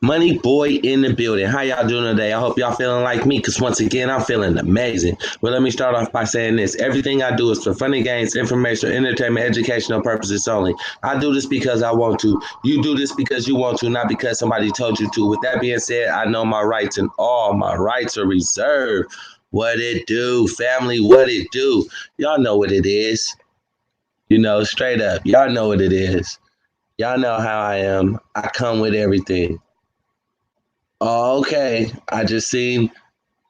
Money Boy in the building. How y'all doing today? I hope y'all feeling like me, because once again, I'm feeling amazing. Well, let me start off by saying this. Everything I do is for funny gains, information, entertainment, educational purposes only. I do this because I want to. You do this because you want to, not because somebody told you to. With that being said, I know my rights, and all my rights are reserved. What it do, family, what it do. Y'all know what it is. Straight up. Y'all know what it is. Y'all know how I am. I come with everything. Oh, okay. I just seen,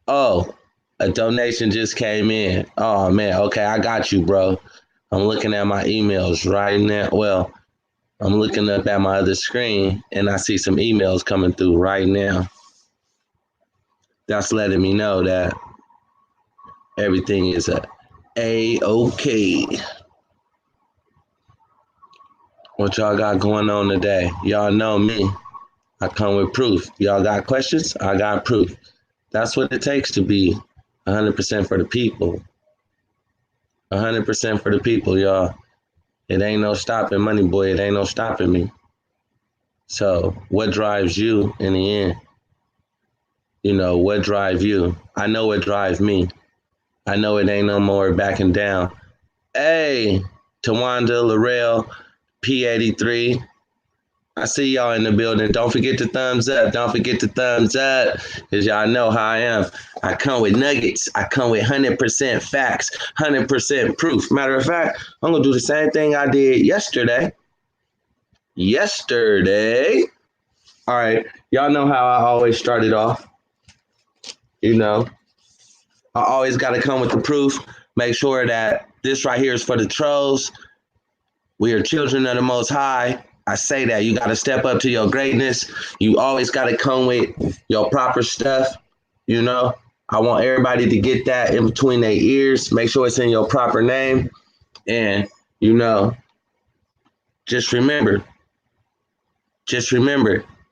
oh, a donation just came in. Oh, man. Okay, I got you, bro. I'm looking at my emails right now. Well, I'm looking up at my other screen and I see some emails coming through right now. That's letting me know that everything is A-okay. What y'all got going on today? Y'all know me. I come with proof. Y'all got questions? I got proof. That's what it takes to be 100% for the people. 100% for the people, y'all. It ain't no stopping Money Boy. It ain't no stopping me. So what drives you in the end? What drive you? I know what drives me. I know it ain't no more backing down. Hey, Tawanda, Larell, P83. I see y'all in the building. Don't forget to thumbs up. Don't forget to thumbs up, because y'all know how I am. I come with nuggets. I come with 100% facts, 100% proof. Matter of fact, I'm going to do the same thing I did yesterday. All right. Y'all know how I always started off. I always got to come with the proof. Make sure that this right here is for the trolls. We are children of the Most High. I say that you got to step up to your greatness. You always got to come with your proper stuff. I want everybody to get that in between their ears. Make sure it's in your proper name. And, just remember,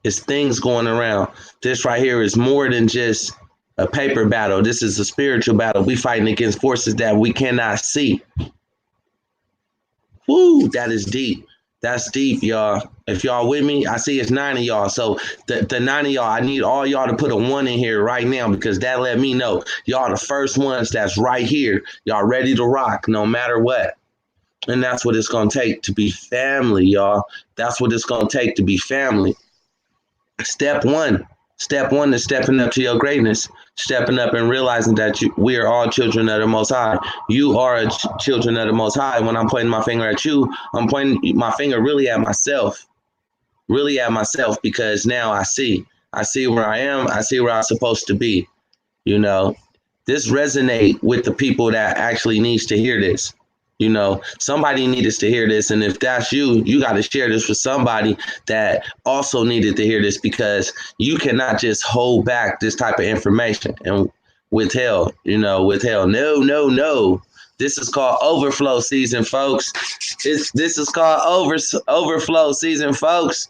it's things going around. This right here is more than just a paper battle. This is a spiritual battle. We fighting against forces that we cannot see. Woo, that is deep. That's deep, y'all. If y'all with me, I see it's 9 of y'all. So the 9 of y'all, I need all y'all to put a 1 in here right now, because that let me know y'all the first ones that's right here. Y'all ready to rock no matter what. And that's what it's going to take to be family, y'all. That's what it's going to take to be family. Step one is stepping up to your greatness, stepping up and realizing that we are all children of the Most High. You are children of the Most High. When I'm pointing my finger at you, I'm pointing my finger really at myself, because now I see where I am. I see where I'm supposed to be. This resonate with the people that actually needs to hear this. Somebody needs to hear this. And if that's you, you got to share this with somebody that also needed to hear this, because you cannot just hold back this type of information and withheld. No. This is called overflow season, folks. This is called overflow season, folks.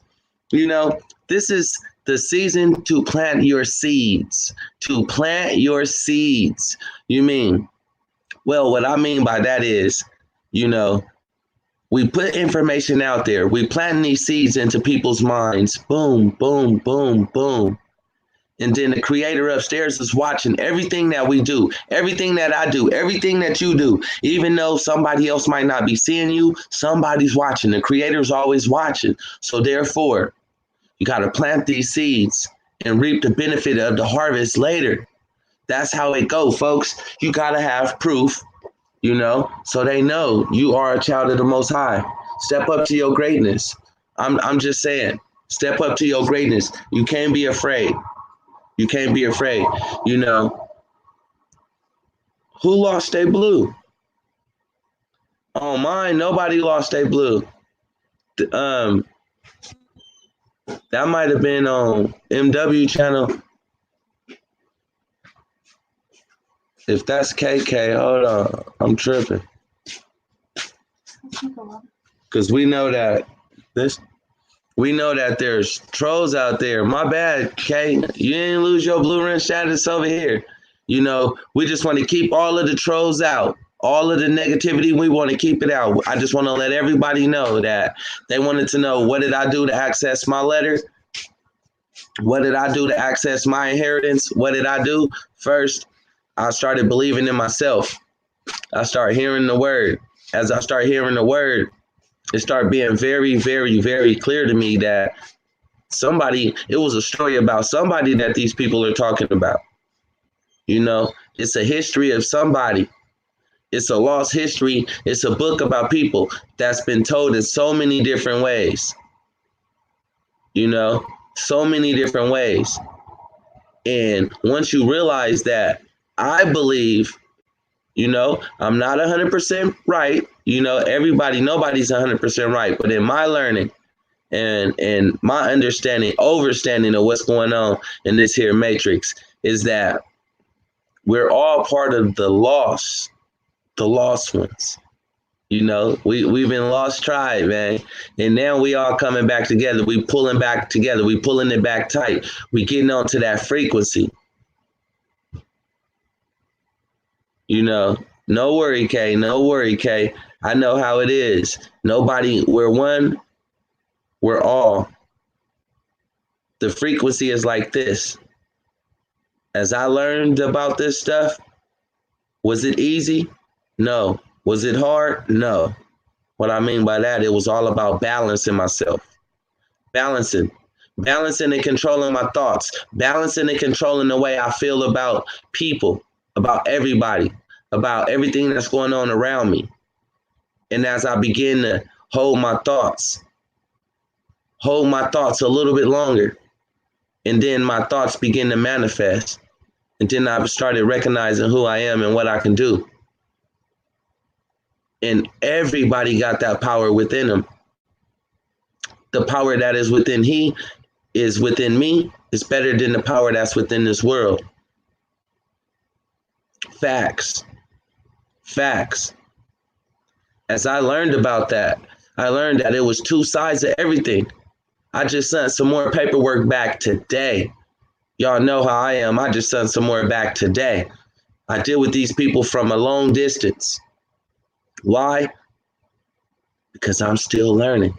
This is the season to plant your seeds. You mean? Well, what I mean by that is, we put information out there. We plant these seeds into people's minds. Boom, boom, boom, boom. And then the creator upstairs is watching everything that we do, everything that I do, everything that you do. Even though somebody else might not be seeing you, somebody's watching. The creator's always watching. So therefore, you got to plant these seeds and reap the benefit of the harvest later. That's how it go, folks. You got to have proof, so they know you are a child of the Most High. Step up to your greatness. I'm just saying, step up to your greatness. You can't be afraid. Who lost their blue? Oh, mine, nobody lost their blue. That might have been on MW channel. If that's KK, hold on. I'm tripping. Because we know that there's trolls out there. My bad, K. You didn't lose your blue ring status over here. We just want to keep all of the trolls out. All of the negativity, we want to keep it out. I just want to let everybody know that they wanted to know, what did I do to access my letter? What did I do to access my inheritance? What did I do? First, I started believing in myself. I started hearing the word. As I started hearing the word, it started being very, very, very clear to me that it was a story about somebody that these people are talking about. You know, it's a history of somebody. It's a lost history. It's a book about people that's been told in so many different ways. You know, so many different ways. And once you realize that, I believe, I'm not 100% right. Nobody's 100% right. But in my learning and my overstanding of what's going on in this here matrix is that we're all part of the lost ones. We've been lost tribe, man. And now we all coming back together. We pulling back together. We pulling it back tight. We getting onto that frequency. No worry, K. No worry, K. I know how it is. We're one, we're all. The frequency is like this. As I learned about this stuff, was it easy? No. Was it hard? No. What I mean by that, it was all about balancing myself. Balancing and controlling my thoughts. Balancing and controlling the way I feel about people, about everybody, about everything that's going on around me. And as I begin to hold my thoughts a little bit longer, and then my thoughts begin to manifest. And then I started recognizing who I am and what I can do. And everybody got that power within them. The power that is within me is better than the power that's within this world. Facts. As I learned about that, I learned that it was two sides of everything. I just sent some more paperwork back today. Y'all know how I am. I just sent some more back today. I deal with these people from a long distance. Why? Because I'm still learning.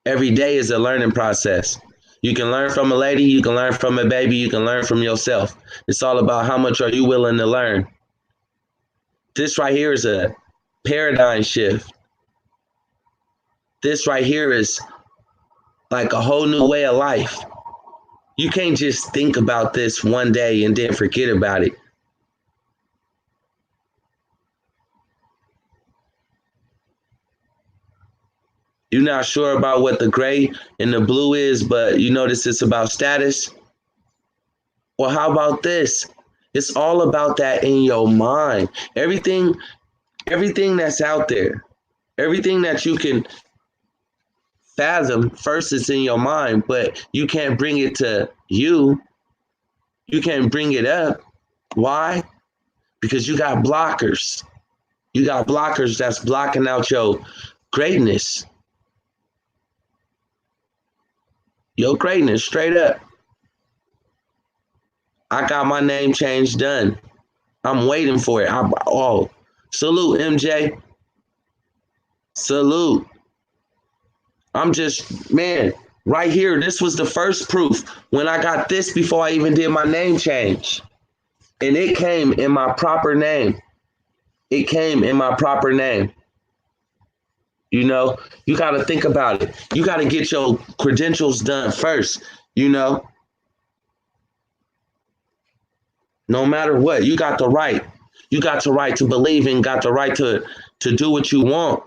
Every day is a learning process. You can learn from a lady, you can learn from a baby, you can learn from yourself. It's all about how much are you willing to learn. This right here is a paradigm shift. This right here is like a whole new way of life. You can't just think about this one day and then forget about it. You're not sure about what the gray and the blue is, but you notice it's about status? Well, how about this? It's all about that in your mind. Everything that's out there, everything that you can fathom, first it's in your mind, but you can't bring it to you. You can't bring it up. Why? Because you got blockers. You got blockers that's blocking out your greatness. Your greatness, straight up. I got my name change done. I'm waiting for it. Salute, MJ. Salute. I'm just, man, right here. This was the first proof when I got this before I even did my name change. And it came in my proper name. It came in my proper name. You got to think about it. You got to get your credentials done first, No matter what, you got the right. You got the right to believe and got the right to do what you want.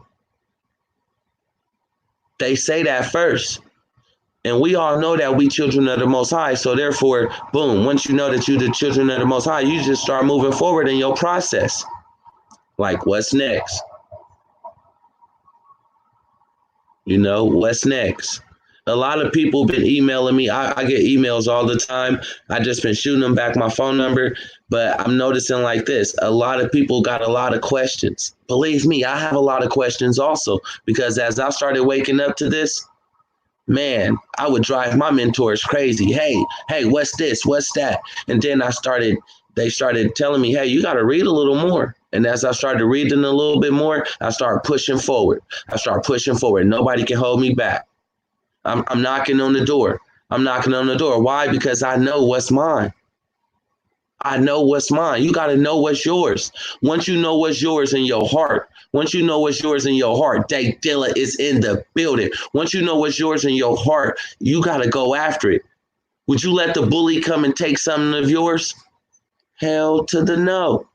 They say that first. And we all know that we children of the Most High. So therefore, boom, once you know that you're the children of the Most High, you just start moving forward in your process. Like, what's next? What's next? A lot of people been emailing me. I get emails all the time. I just been shooting them back my phone number. But I'm noticing like this. A lot of people got a lot of questions. Believe me, I have a lot of questions also. Because as I started waking up to this, man, I would drive my mentors crazy. Hey, what's this? What's that? And then they started telling me, hey, you got to read a little more. And as I started reading a little bit more, I started pushing forward. Nobody can hold me back. I'm knocking on the door. I'm knocking on the door. Why? Because I know what's mine. I know what's mine. You got to know what's yours. Once you know what's yours in your heart, once you know what's yours in your heart, Day Dilla is in the building. Once you know what's yours in your heart, you got to go after it. Would you let the bully come and take something of yours? Hell to the no.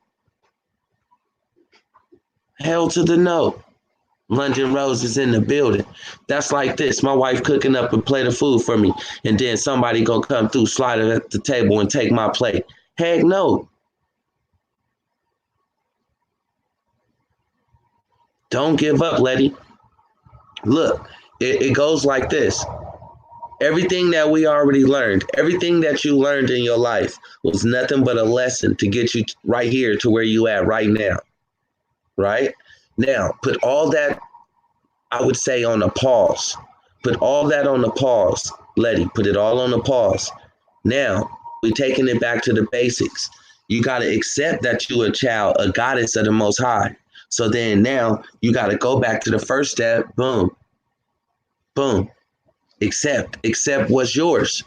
Hell to the no. London Rose is in the building. That's like this. My wife cooking up a plate of food for me, and then somebody gonna come through, slide it at the table, and take my plate. Heck no. Don't give up, Letty. Look, it goes like this. Everything that we already learned, everything that you learned in your life was nothing but a lesson to get you right here to where you at right now. Right? Now, put all that, I would say, on a pause. Put all that on the pause, Letty. Put it all on the pause. Now, we're taking it back to the basics. You got to accept that you a child, a goddess of the Most High. So then now you got to go back to the first step. Boom. Boom. Accept what's yours.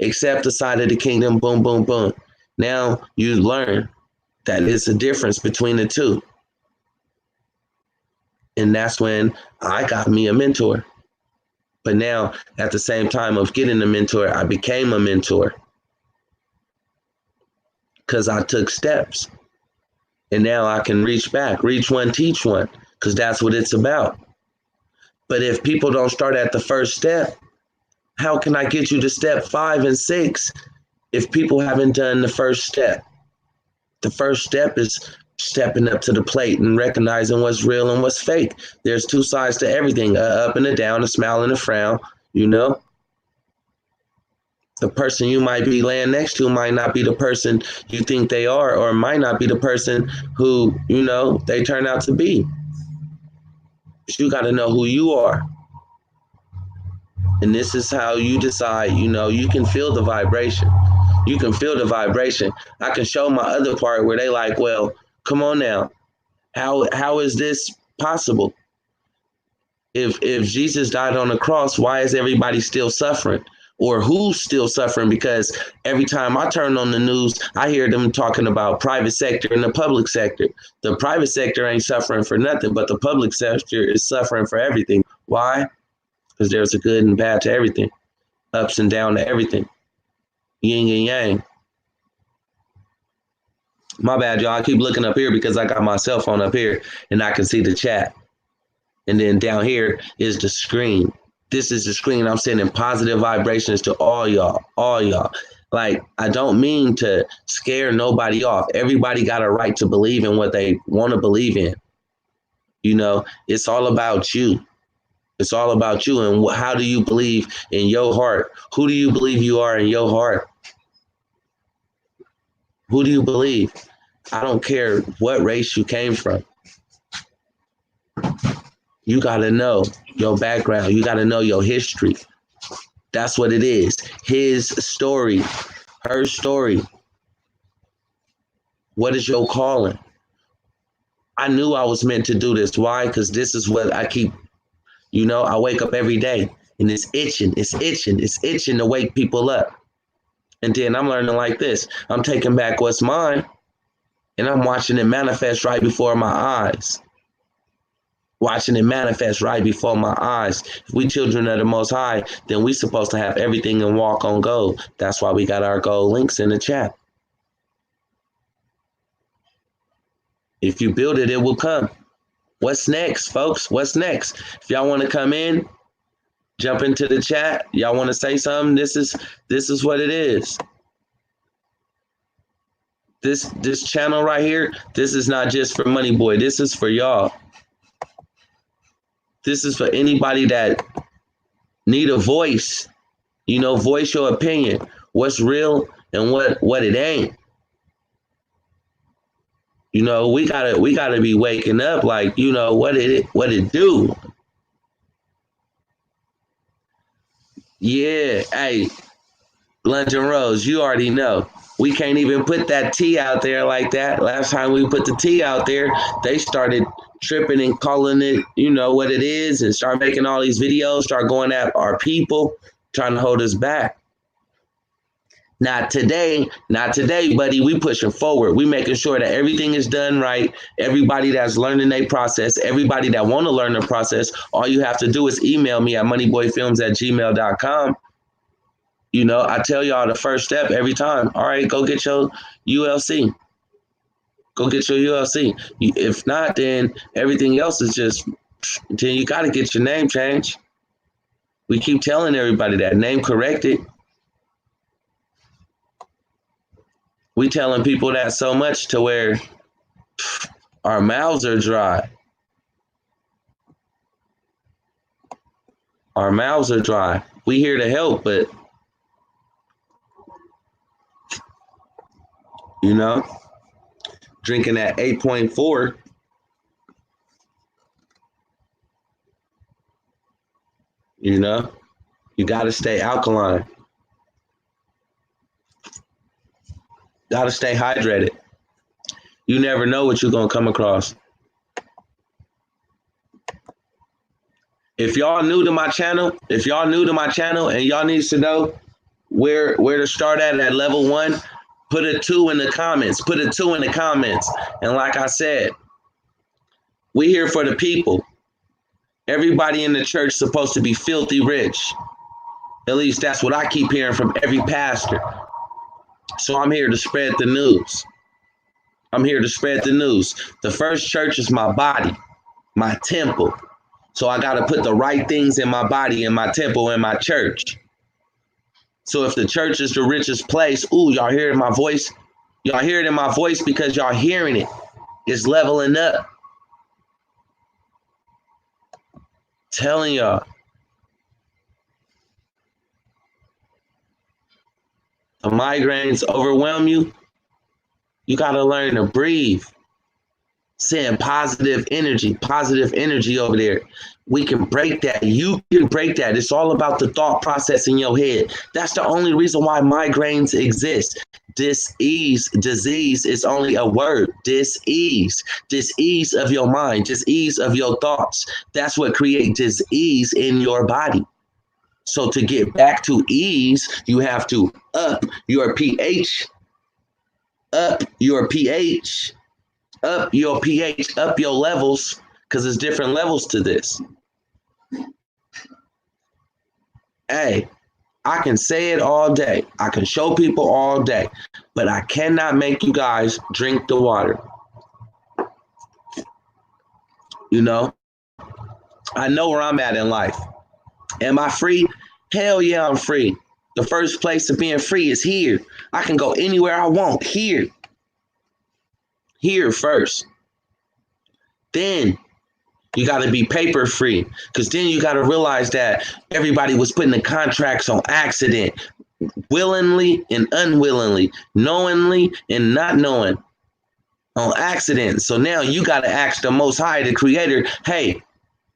Accept the side of the kingdom. Boom, boom, boom. Now you learn that it's a difference between the two. And that's when I got me a mentor. But now, at the same time of getting a mentor, I became a mentor. Because I took steps. And now I can reach back, reach one, teach one, because that's what it's about. But if people don't start at the first step, how can I get you to step 5 and 6 if people haven't done the first step? The first step is stepping up to the plate and recognizing what's real and what's fake. There's two sides to everything, up and a down, a smile and a frown, you know? The person you might be laying next to might not be the person you think they are, or might not be the person who, you know, they turn out to be. But you got to know who you are. And this is how you decide, you know, you can feel the vibration. You can feel the vibration. I can show my other part where they like, well, come on now. How is this possible? If Jesus died on the cross, why is everybody still suffering? Or who's still suffering? Because every time I turn on the news, I hear them talking about private sector and the public sector. The private sector ain't suffering for nothing, but the public sector is suffering for everything. Why? Because there's a good and bad to everything, ups and down to everything, yin and yang. My bad, y'all. I keep looking up here because I got my cell phone up here and I can see the chat. And then down here is the screen. This is the screen. I'm sending positive vibrations to all y'all, all y'all. Like, I don't mean to scare nobody off. Everybody got a right to believe in what they want to believe in. You know, it's all about you. It's all about you. And how do you believe in your heart? Who do you believe you are in your heart? Who do you believe? I don't care what race you came from. You got to know your background. You got to know your history. That's what it is. His story, her story. What is your calling? I knew I was meant to do this. Why? Because this is what I keep, you know, I wake up every day and it's itching to wake people up. And then I'm learning like this. I'm taking back what's mine and I'm watching it manifest right before my eyes. Watching it manifest right before my eyes. If we children of the Most High, then we supposed to have everything and walk on gold. That's why we got our gold links in the chat. If you build it, it will come. What's next, folks? What's next? If y'all want to come in, jump into the chat. Y'all want to say something? This is what it is. This channel right here, this is not just for Money Boy. This is for y'all. This is for anybody that need a voice. You know, voice your opinion. What's real and what it ain't. You know, we gotta be waking up like, you know, what it do. Yeah, hey, Lunch and Rose, you already know. We can't even put that T out there like that. Last time we put the T out there, they started tripping and calling it, what it is, and start making all these videos, start going at our people, trying to hold us back. Not today, buddy. We pushing forward. We making sure that everything is done right. Everybody that's learning their process, everybody that want to learn the process, all you have to do is email me at moneyboyfilmz@gmail.com. I tell y'all the first step every time. All right, go get your ULC. Go get your ULC. If not, then everything else is then you got to get your name changed. We keep telling everybody that. Name corrected. We telling people that so much to where our mouths are dry. Our mouths are dry. We here to help, but drinking at 8.4, you got to stay alkaline. Got to stay hydrated. You never know what you're going to come across. If y'all new to my channel, and y'all need to know where to start at level 1, put a 2 in the comments. And like I said, we here for the people. Everybody in the church is supposed to be filthy rich. At least that's what I keep hearing from every pastor. So I'm here to spread the news. The first church is my body, my temple. So I got to put the right things in my body, in my temple, in my church. So if the church is the richest place, y'all hear my voice? Y'all hear it in my voice because y'all hearing it. It's leveling up. Telling y'all. The migraines overwhelm you. You got to learn to breathe. Send positive energy over there. We can break that. You can break that. It's all about the thought process in your head. That's the only reason why migraines exist. Disease is only a word. Disease of your mind, disease of your thoughts. That's what creates disease in your body. So to get back to ease, you have to up your pH, up your levels, because there's different levels to this. Hey, I can say it all day. I can show people all day, but I cannot make you guys drink the water. I know where I'm at in life. Am I free? Hell yeah, I'm free. The first place of being free is here. I can go anywhere I want here. Here first. Then you got to be paper free, because then you got to realize that everybody was putting the contracts on accident, willingly and unwillingly, knowingly and not knowing, on accident. So now you got to ask the Most High, the Creator, hey,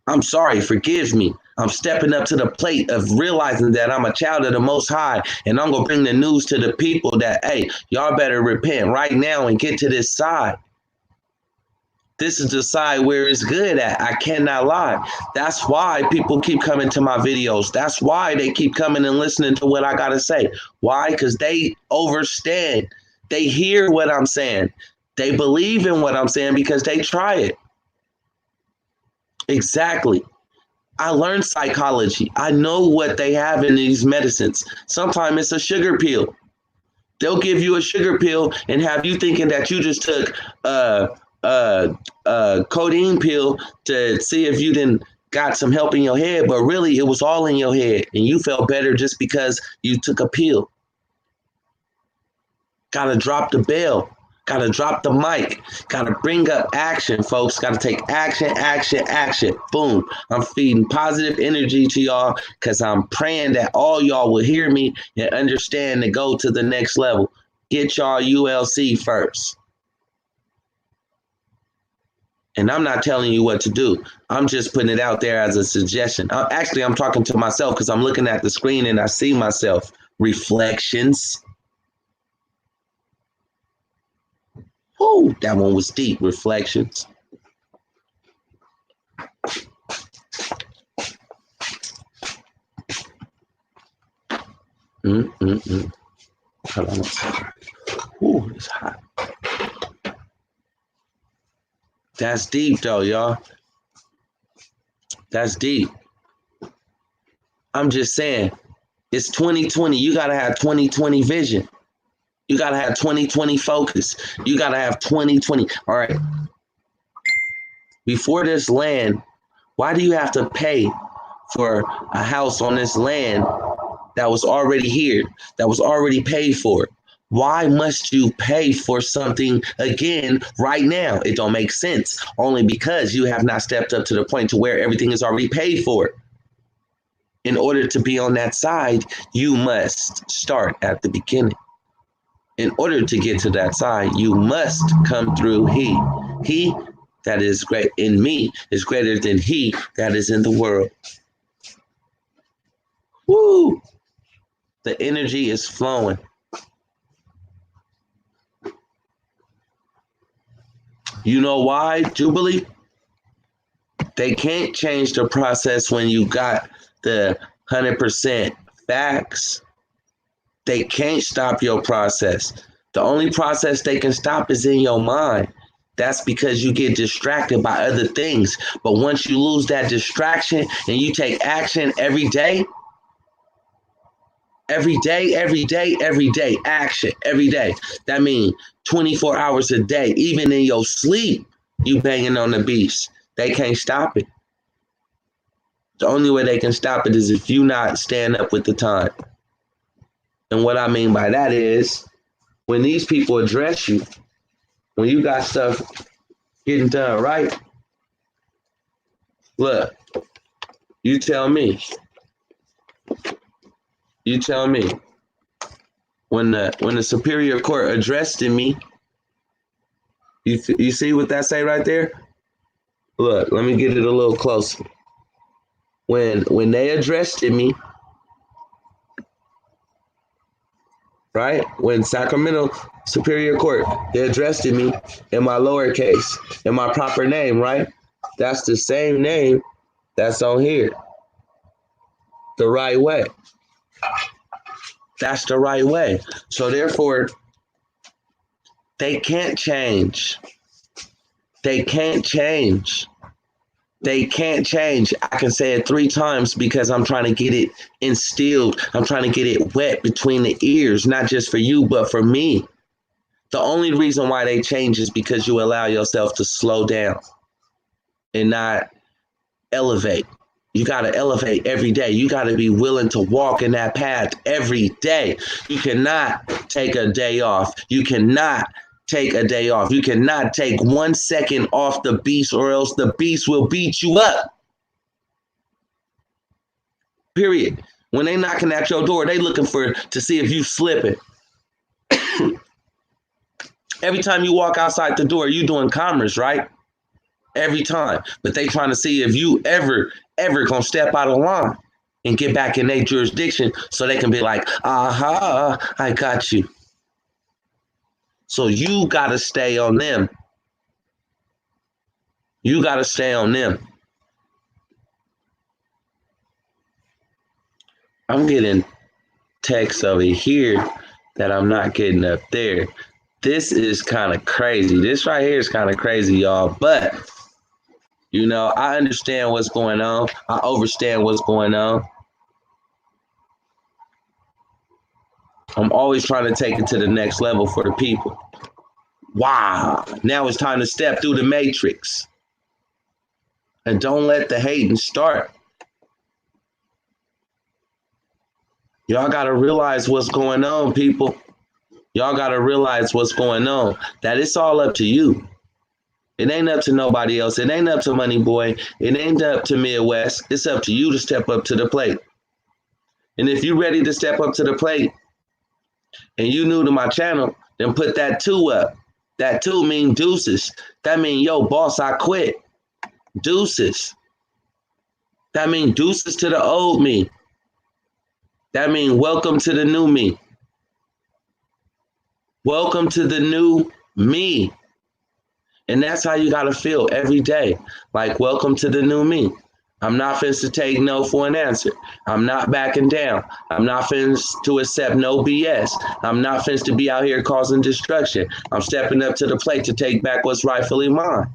I'm sorry, forgive me. I'm stepping up to the plate of realizing that I'm a child of the Most High, and I'm going to bring the news to the people that, hey, y'all better repent right now and get to this side. This is the side where it's good at. I cannot lie. That's why people keep coming to my videos. That's why they keep coming and listening to what I got to say. Why? Because they understand. They hear what I'm saying. They believe in what I'm saying because they try it. Exactly. I learned psychology. I know what they have in these medicines. Sometimes it's a sugar pill. They'll give you a sugar pill and have you thinking that you just took codeine pill to see if you didn't got some help in your head, but really it was all in your head and you felt better just because you took a pill. Gotta drop the bell. Gotta drop the mic. Gotta bring up action, folks. Gotta take action. Boom. I'm feeding positive energy to y'all because I'm praying that all y'all will hear me and understand to go to the next level. Get y'all ULC first. And I'm not telling you what to do. I'm just putting it out there as a suggestion. I'm talking to myself because I'm looking at the screen and I see myself. Reflections. Oh, that one was deep. Reflections. Hold on a second. Ooh, it's hot. That's deep though, y'all. That's deep. I'm just saying, it's 2020. You gotta have 2020 vision. You gotta have 2020 focus. You gotta have 2020. All right. Before this land, why do you have to pay for a house on this land that was already here, that was already paid for? Why must you pay for something again right now? It don't make sense. Only because you have not stepped up to the point to where everything is already paid for. In order to be on that side, you must start at the beginning. In order to get to that side, you must come through He. He that is great in me is greater than he that is in the world. Woo! The energy is flowing. You know why, Jubilee? They can't change the process when you got the 100% facts. They can't stop your process. The only process they can stop is in your mind. That's because you get distracted by other things. But once you lose that distraction and you take action every day, action every day. That means 24 hours a day, even in your sleep, you banging on the beast. They can't stop it. The only way they can stop it is if you not stand up with the time. And what I mean by that is when these people address you, when you got stuff getting done right, look, you tell me. You tell me. When the Superior Court addressed me, you see what that say right there? Look, let me get it a little closer. When they addressed me, right? When Sacramento Superior Court, they addressed me in my lowercase, in my proper name, right? That's the same name that's on here. The right way. That's the right way. So therefore, they can't change. They can't change. They can't change. I can say it 3 times because I'm trying to get it instilled. I'm trying to get it wet between the ears, not just for you, but for me. The only reason why they change is because you allow yourself to slow down and not elevate. You got to elevate every day. You got to be willing to walk in that path every day. You cannot take a day off. You cannot take a day off. You cannot take 1 second off the beast, or else the beast will beat you up. Period. When they knocking at your door, they looking to see if you slipping. Every time you walk outside the door, you doing commerce, right? Every time. But they trying to see if you ever gonna step out of line and get back in their jurisdiction so they can be like, aha, I got you. So you gotta stay on them. You gotta stay on them. I'm getting texts over here that I'm not getting up there. This is kind of crazy. This right here is kind of crazy, y'all. But, you know, I understand what's going on. I understand what's going on. I'm always trying to take it to the next level for the people. Wow. Now it's time to step through the matrix. And don't let the hating start. Y'all got to realize what's going on, people. Y'all got to realize what's going on. That it's all up to you. It ain't up to nobody else. It ain't up to Money Boy. It ain't up to Midwest. It's up to you to step up to the plate. And if you're ready to step up to the plate and you new to my channel, then put that 2 up. That 2 mean deuces. That mean, yo, boss, I quit. Deuces. That mean deuces to the old me. That mean welcome to the new me. Welcome to the new me. And that's how you got to feel every day. Like, welcome to the new me. I'm not finna to take no for an answer. I'm not backing down. I'm not finna to accept no BS. I'm not finna to be out here causing destruction. I'm stepping up to the plate to take back what's rightfully mine.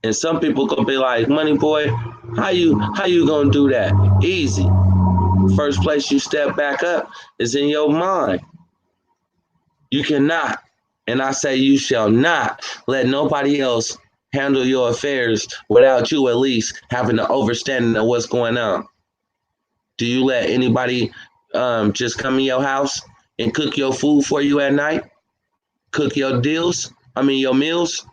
And some people gonna be like, Money Boy, how you gonna do that? Easy. First place you step back up is in your mind. You cannot, and I say you shall not, let nobody else handle your affairs without you at least having an understanding of what's going on. Do you let anybody just come in your house and cook your food for you at night? Cook your your meals,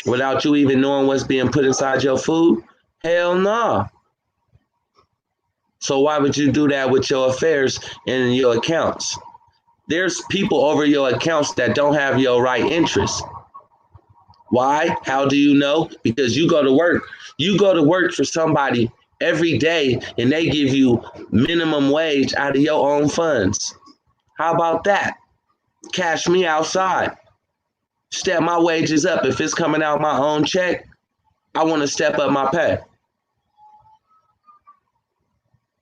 without you even knowing what's being put inside your food? Hell no. Nah. So why would you do that with your affairs and your accounts? There's people over your accounts that don't have your right interests. Why? How do you know? Because you go to work. You go to work for somebody every day and they give you minimum wage out of your own funds. How about that? Cash me outside. Step my wages up. If it's coming out my own check, I want to step up my pay.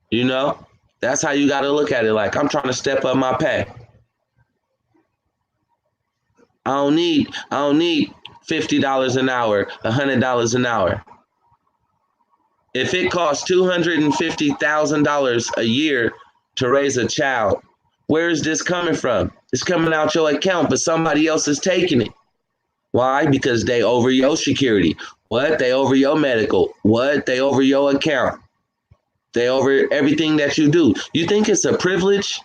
You know, that's how you got to look at it. Like, I'm trying to step up my pay. I don't need $50 an hour, $100 an hour. If it costs $250,000 a year to raise a child, where is this coming from? It's coming out your account, but somebody else is taking it. Why? Because they over your security. What? They over your medical. What? They over your account. They over everything that you do. You think it's a privilege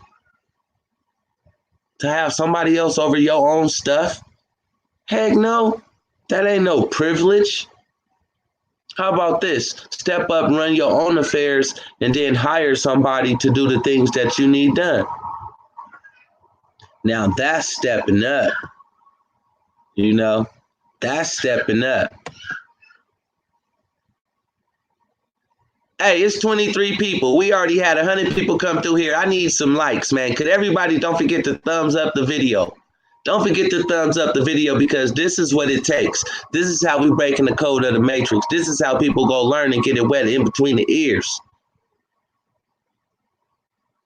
to have somebody else over your own stuff? Heck no. That ain't no privilege. How about this? Step up, run your own affairs, and then hire somebody to do the things that you need done. Now that's stepping up. You know, that's stepping up. Hey, it's 23 people. We already had 100 people come through here. I need some likes, man. Could everybody don't forget to thumbs up the video. Don't forget to thumbs up the video because this is what it takes. This is how we breaking the code of the matrix. This is how people go learn and get it wet in between the ears.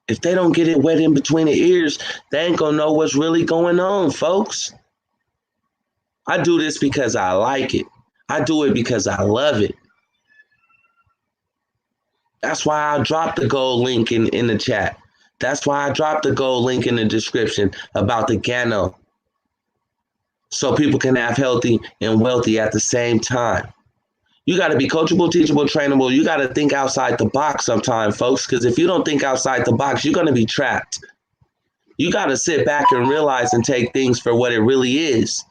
If they don't get it wet in between the ears, they ain't gonna know what's really going on, folks. I do this because I like it. I do it because I love it. That's why I dropped the gold link in the chat. That's why I dropped the gold link in the description about the Gano. So people can have healthy and wealthy at the same time. You got to be coachable, teachable, trainable. You got to think outside the box sometimes, folks, because if you don't think outside the box, you're going to be trapped. You got to sit back and realize and take things for what it really is.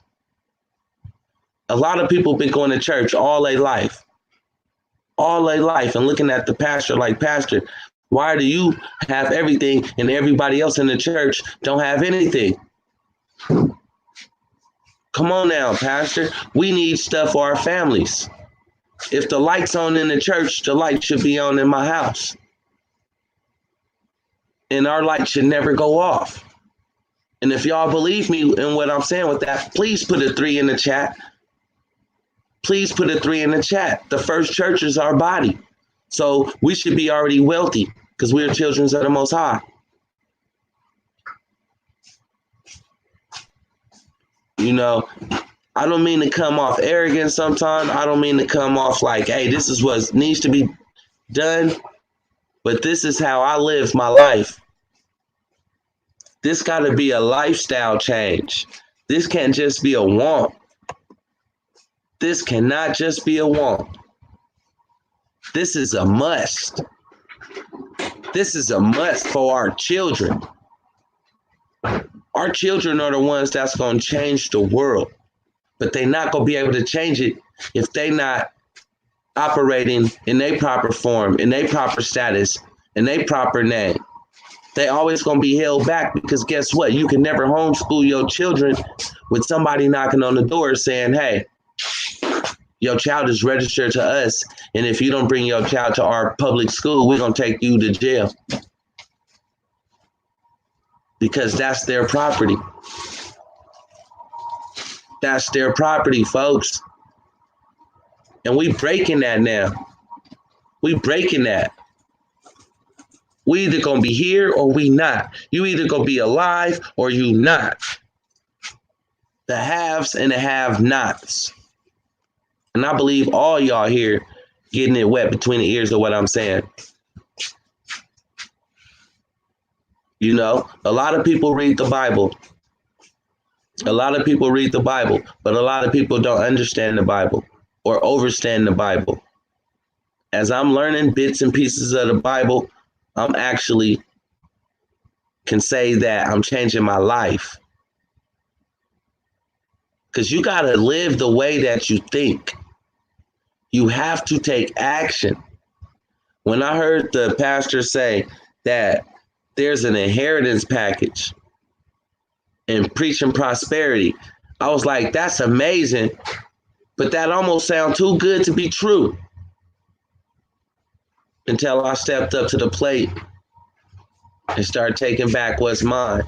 A lot of people been going to church all their life, and looking at the pastor like, Pastor, why do you have everything and everybody else in the church don't have anything? Come on now, Pastor. We need stuff for our families. If the light's on in the church, the light should be on in my house. And our light should never go off. And if y'all believe me in what I'm saying with that, please put a 3 in the chat. Please put a 3 in the chat. The first church is our body. So we should be already wealthy because we're children of the Most High. You know, I don't mean to come off arrogant sometimes. I don't mean to come off like, hey, this is what needs to be done. But this is how I live my life. This got to be a lifestyle change. This can't just be a want. This cannot just be a want. This is a must. This is a must for our children. Our children are the ones that's going to change the world. But they're not going to be able to change it if they're not operating in their proper form, in their proper status, in their proper name. They always going to be held back because guess what? You can never homeschool your children with somebody knocking on the door saying, hey, your child is registered to us, and if you don't bring your child to our public school, we're going to take you to jail. Because that's their property. That's their property, folks. And we breaking that now. We breaking that. We either gonna be here or we not. You either gonna be alive or you not. The haves and the have-nots. And I believe all y'all here getting it wet between the ears of what I'm saying. You know, a lot of people read the Bible. A lot of people read the Bible, but a lot of people don't understand the Bible or overstand the Bible. As I'm learning bits and pieces of the Bible, I'm actually can say that I'm changing my life. Because you got to live the way that you think. You have to take action. When I heard the pastor say that there's an inheritance package in preaching prosperity, I was like, that's amazing, but that almost sounds too good to be true. Until I stepped up to the plate and started taking back what's mine.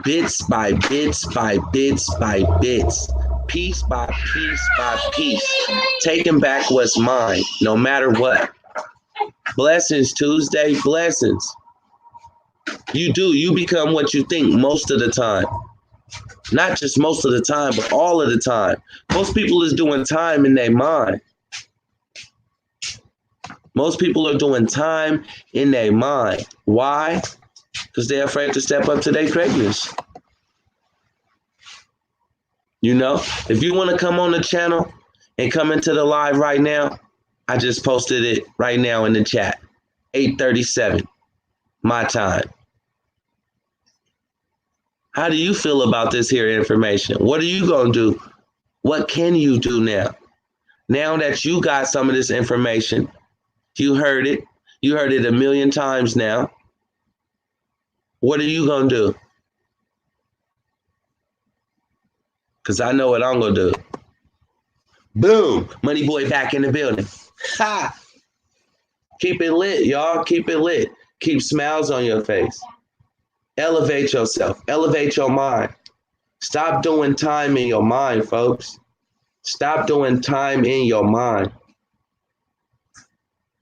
Bits by bits by bits by bits. Piece by piece by piece. Taking back what's mine, no matter what. Blessings, Tuesday, blessings. You become what you think most of the time. Not just most of the time, but all of the time. Most people is doing time in their mind. Most people are doing time in their mind. Why? Because they're afraid to step up to their greatness. You know, if you want to come on the channel and come into the live right now, I just posted it right now in the chat. 8:37, my time. How do you feel about this here information? What are you going to do? What can you do now? Now that you got some of this information, you heard it. You heard it a million times now. What are you going to do? Because I know what I'm going to do. Boom. Money Boy back in the building. Ha! Keep it lit, y'all. Keep it lit. Keep smiles on your face. Elevate yourself. Elevate your mind. Stop doing time in your mind, folks. Stop doing time in your mind.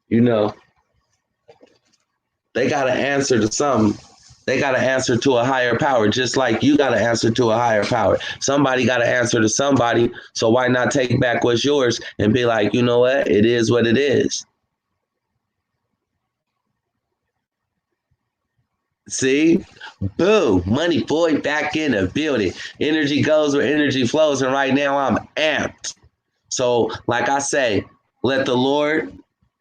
You know, they got to answer to something. They got to answer to a higher power, just like you got to answer to a higher power. Somebody got to answer to somebody. So why not take back what's yours and be like, you know what? It is what it is. See? Boom. Money Boy back in the building. Energy goes where energy flows. And right now I'm amped. So like I say, let the Lord,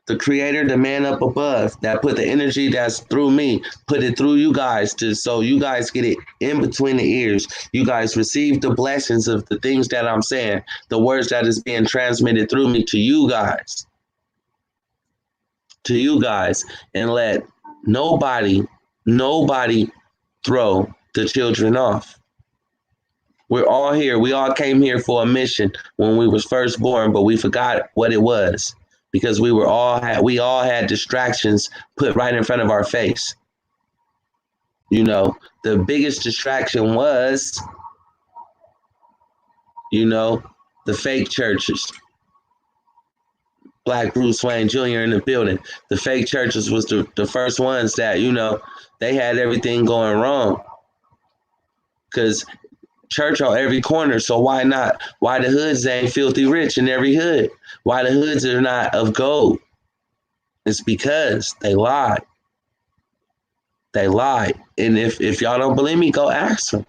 the creator, the man up above that put the energy that's through me, put it through you guys so you guys get it in between the ears. You guys receive the blessings of the things that I'm saying, the words that is being transmitted through me to you guys. To you guys. And let nobody throw the children off. We're all here. We all came here for a mission when we was first born, but we forgot what it was. Because we all had distractions put right in front of our face. You know, the biggest distraction was, you know, the fake churches. Black Bruce Wayne Jr. in the building. The fake churches was the first ones that, you know, they had everything going wrong. Because church on every corner, so why not? Why the hoods ain't filthy rich in every hood? Why the hoods are not of gold? It's because they lied. They lied. And if y'all don't believe me, go ask them.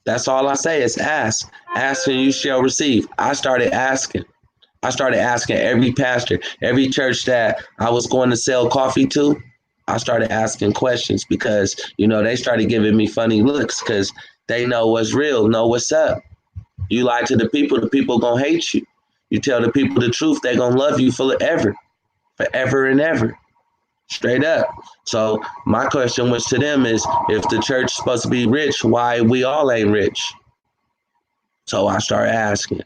That's all I say is ask. Ask and you shall receive. I started asking every pastor, every church that I was going to sell coffee to. I started asking questions because, you know, they started giving me funny looks because they know what's real, know what's up. You lie to the people gonna hate you. You tell the people the truth, they gonna love you forever and ever. Straight up. So my question was to them is, if the church is supposed to be rich, why we all ain't rich? So I started asking,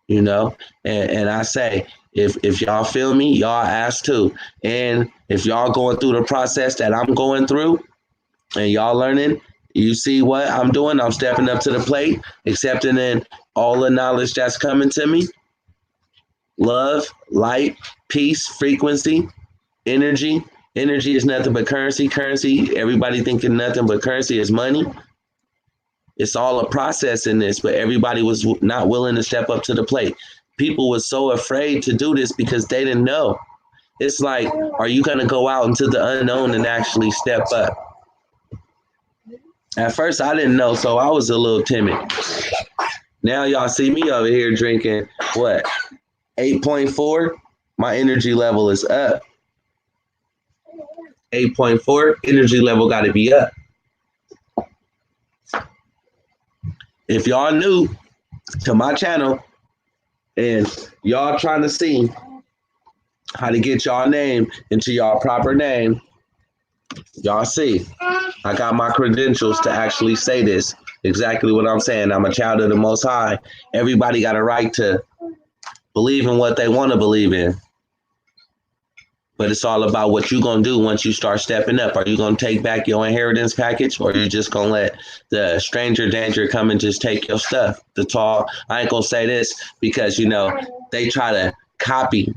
you know, and I say, if y'all feel me, y'all ask too. And if y'all going through the process that I'm going through and y'all learning, You see what I'm doing? I'm stepping up to the plate, accepting in all the knowledge that's coming to me. Love, light, peace, frequency, energy. Energy is nothing but currency. Currency, everybody thinking nothing but currency is money. It's all a process in this, but everybody was not willing to step up to the plate. People were so afraid to do this because they didn't know. It's like, are you going to go out into the unknown and actually step up? At first, I didn't know, so I was a little timid. Now y'all see me over here drinking, what, 8.4? My energy level is up. 8.4, energy level got to be up. If y'all new to my channel and y'all trying to see how to get y'all name into y'all proper name, y'all see, I got my credentials to actually say this. Exactly what I'm saying. I'm a child of the Most High. Everybody got a right to believe in what they want to believe in. But it's all about what you're going to do once you start stepping up. Are you going to take back your inheritance package, or are you just going to let the stranger danger come and just take your stuff? I ain't going to say this because, you know, they try to copy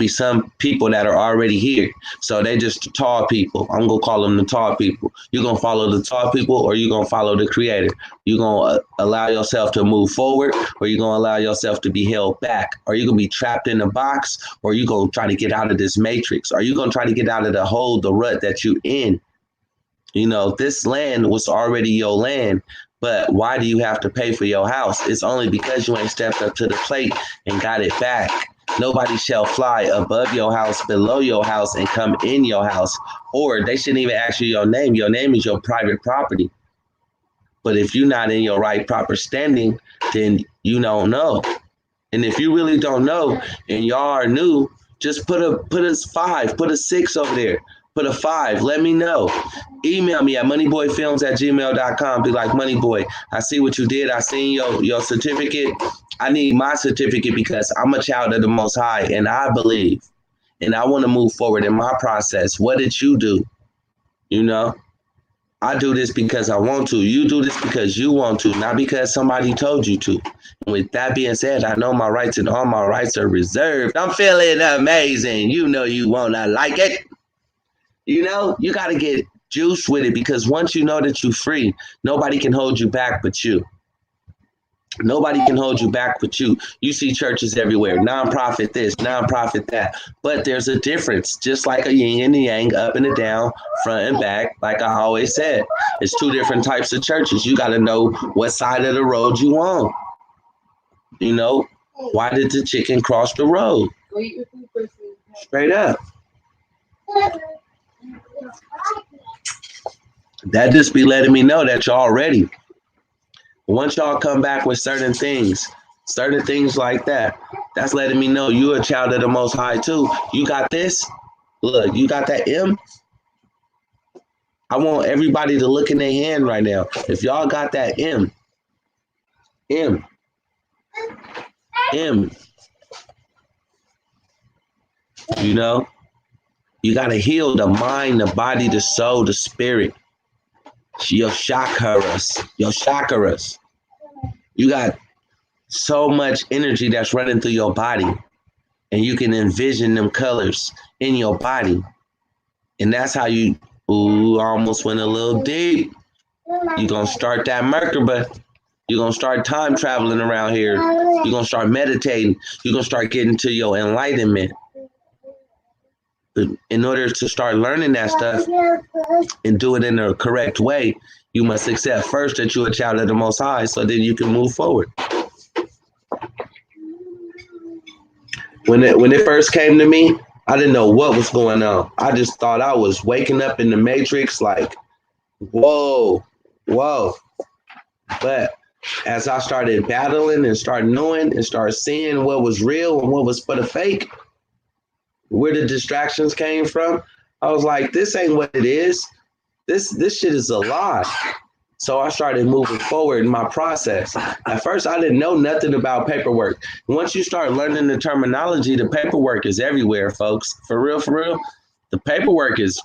some people that are already here. So they just tall people. I'm going to call them the tall people. You're going to follow the tall people, or you're going to follow the creator. You're going to allow yourself to move forward, or you're going to allow yourself to be held back. Are you going to be trapped in a box, or are you going to try to get out of this matrix? Are you going to try to get out of the rut that you in? You know, this land was already your land, but why do you have to pay for your house? It's only because you ain't stepped up to the plate and got it back. Nobody shall fly above your house, below your house, and come in your house. Or they shouldn't even ask you your name. Your name is your private property. But if you're not in your right proper standing, then you don't know. And if you really don't know and y'all are new, just put a 5, put a 6 over there. Put a 5. Let me know. Email me at moneyboyfilms@gmail.com. Be like, Moneyboy, I see what you did. I seen your certificate. I need my certificate because I'm a child of the Most High and I believe. And I want to move forward in my process. What did you do? You know? I do this because I want to. You do this because you want to, not because somebody told you to. And with that being said, I know my rights and all my rights are reserved. I'm feeling amazing. You know you want to like it. You know, you got to get juice with it because once you know that you're free, nobody can hold you back but you. Nobody can hold you back but you. You see churches everywhere, nonprofit this, nonprofit that. But there's a difference, just like a yin and a yang, up and a down, front and back. Like I always said, it's 2 different types of churches. You got to know what side of the road you on. You know, why did the chicken cross the road? Straight up. That just be letting me know that y'all ready. Once y'all come back with certain things like that, that's letting me know you're a child of the Most High too. You got this. Look, you got that M. I want everybody to look in their hand right now. If y'all got that M. You know, you got to heal the mind, the body, the soul, the spirit. Your chakras. You got so much energy that's running through your body, and you can envision them colors in your body. And that's how you, I almost went a little deep. You're going to start that Merkaba. You're going to start time traveling around here. You're going to start meditating. You're going to start getting to your enlightenment. But in order to start learning that stuff and do it in a correct way, you must accept first that you're a child of the Most High, so then you can move forward. When it first came to me, I didn't know what was going on. I just thought I was waking up in the Matrix like, whoa. But as I started battling and started knowing and started seeing what was real and what was for the fake, where the distractions came from, I was like, this ain't what it is. This shit is a lie. So I started moving forward in my process. At first, I didn't know nothing about paperwork. Once you start learning the terminology, the paperwork is everywhere, folks. For real. The paperwork is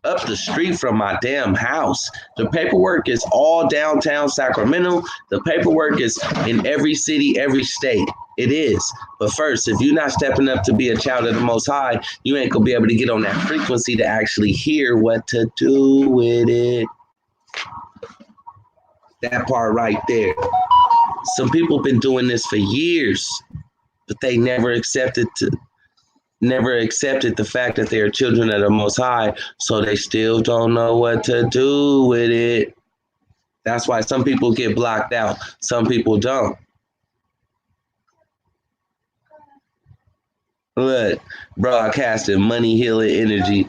up the street from my damn house. The paperwork is all downtown Sacramento. The paperwork is in every city, every state. It is. But first, if you're not stepping up to be a child of the Most High, you ain't going to be able to get on that frequency to actually hear what to do with it. That part right there. Some people have been doing this for years, but they never accepted the fact that they are children of the Most High, so they still don't know what to do with it. That's why some people get blocked out. Some people don't. Look, broadcasting money healing energy.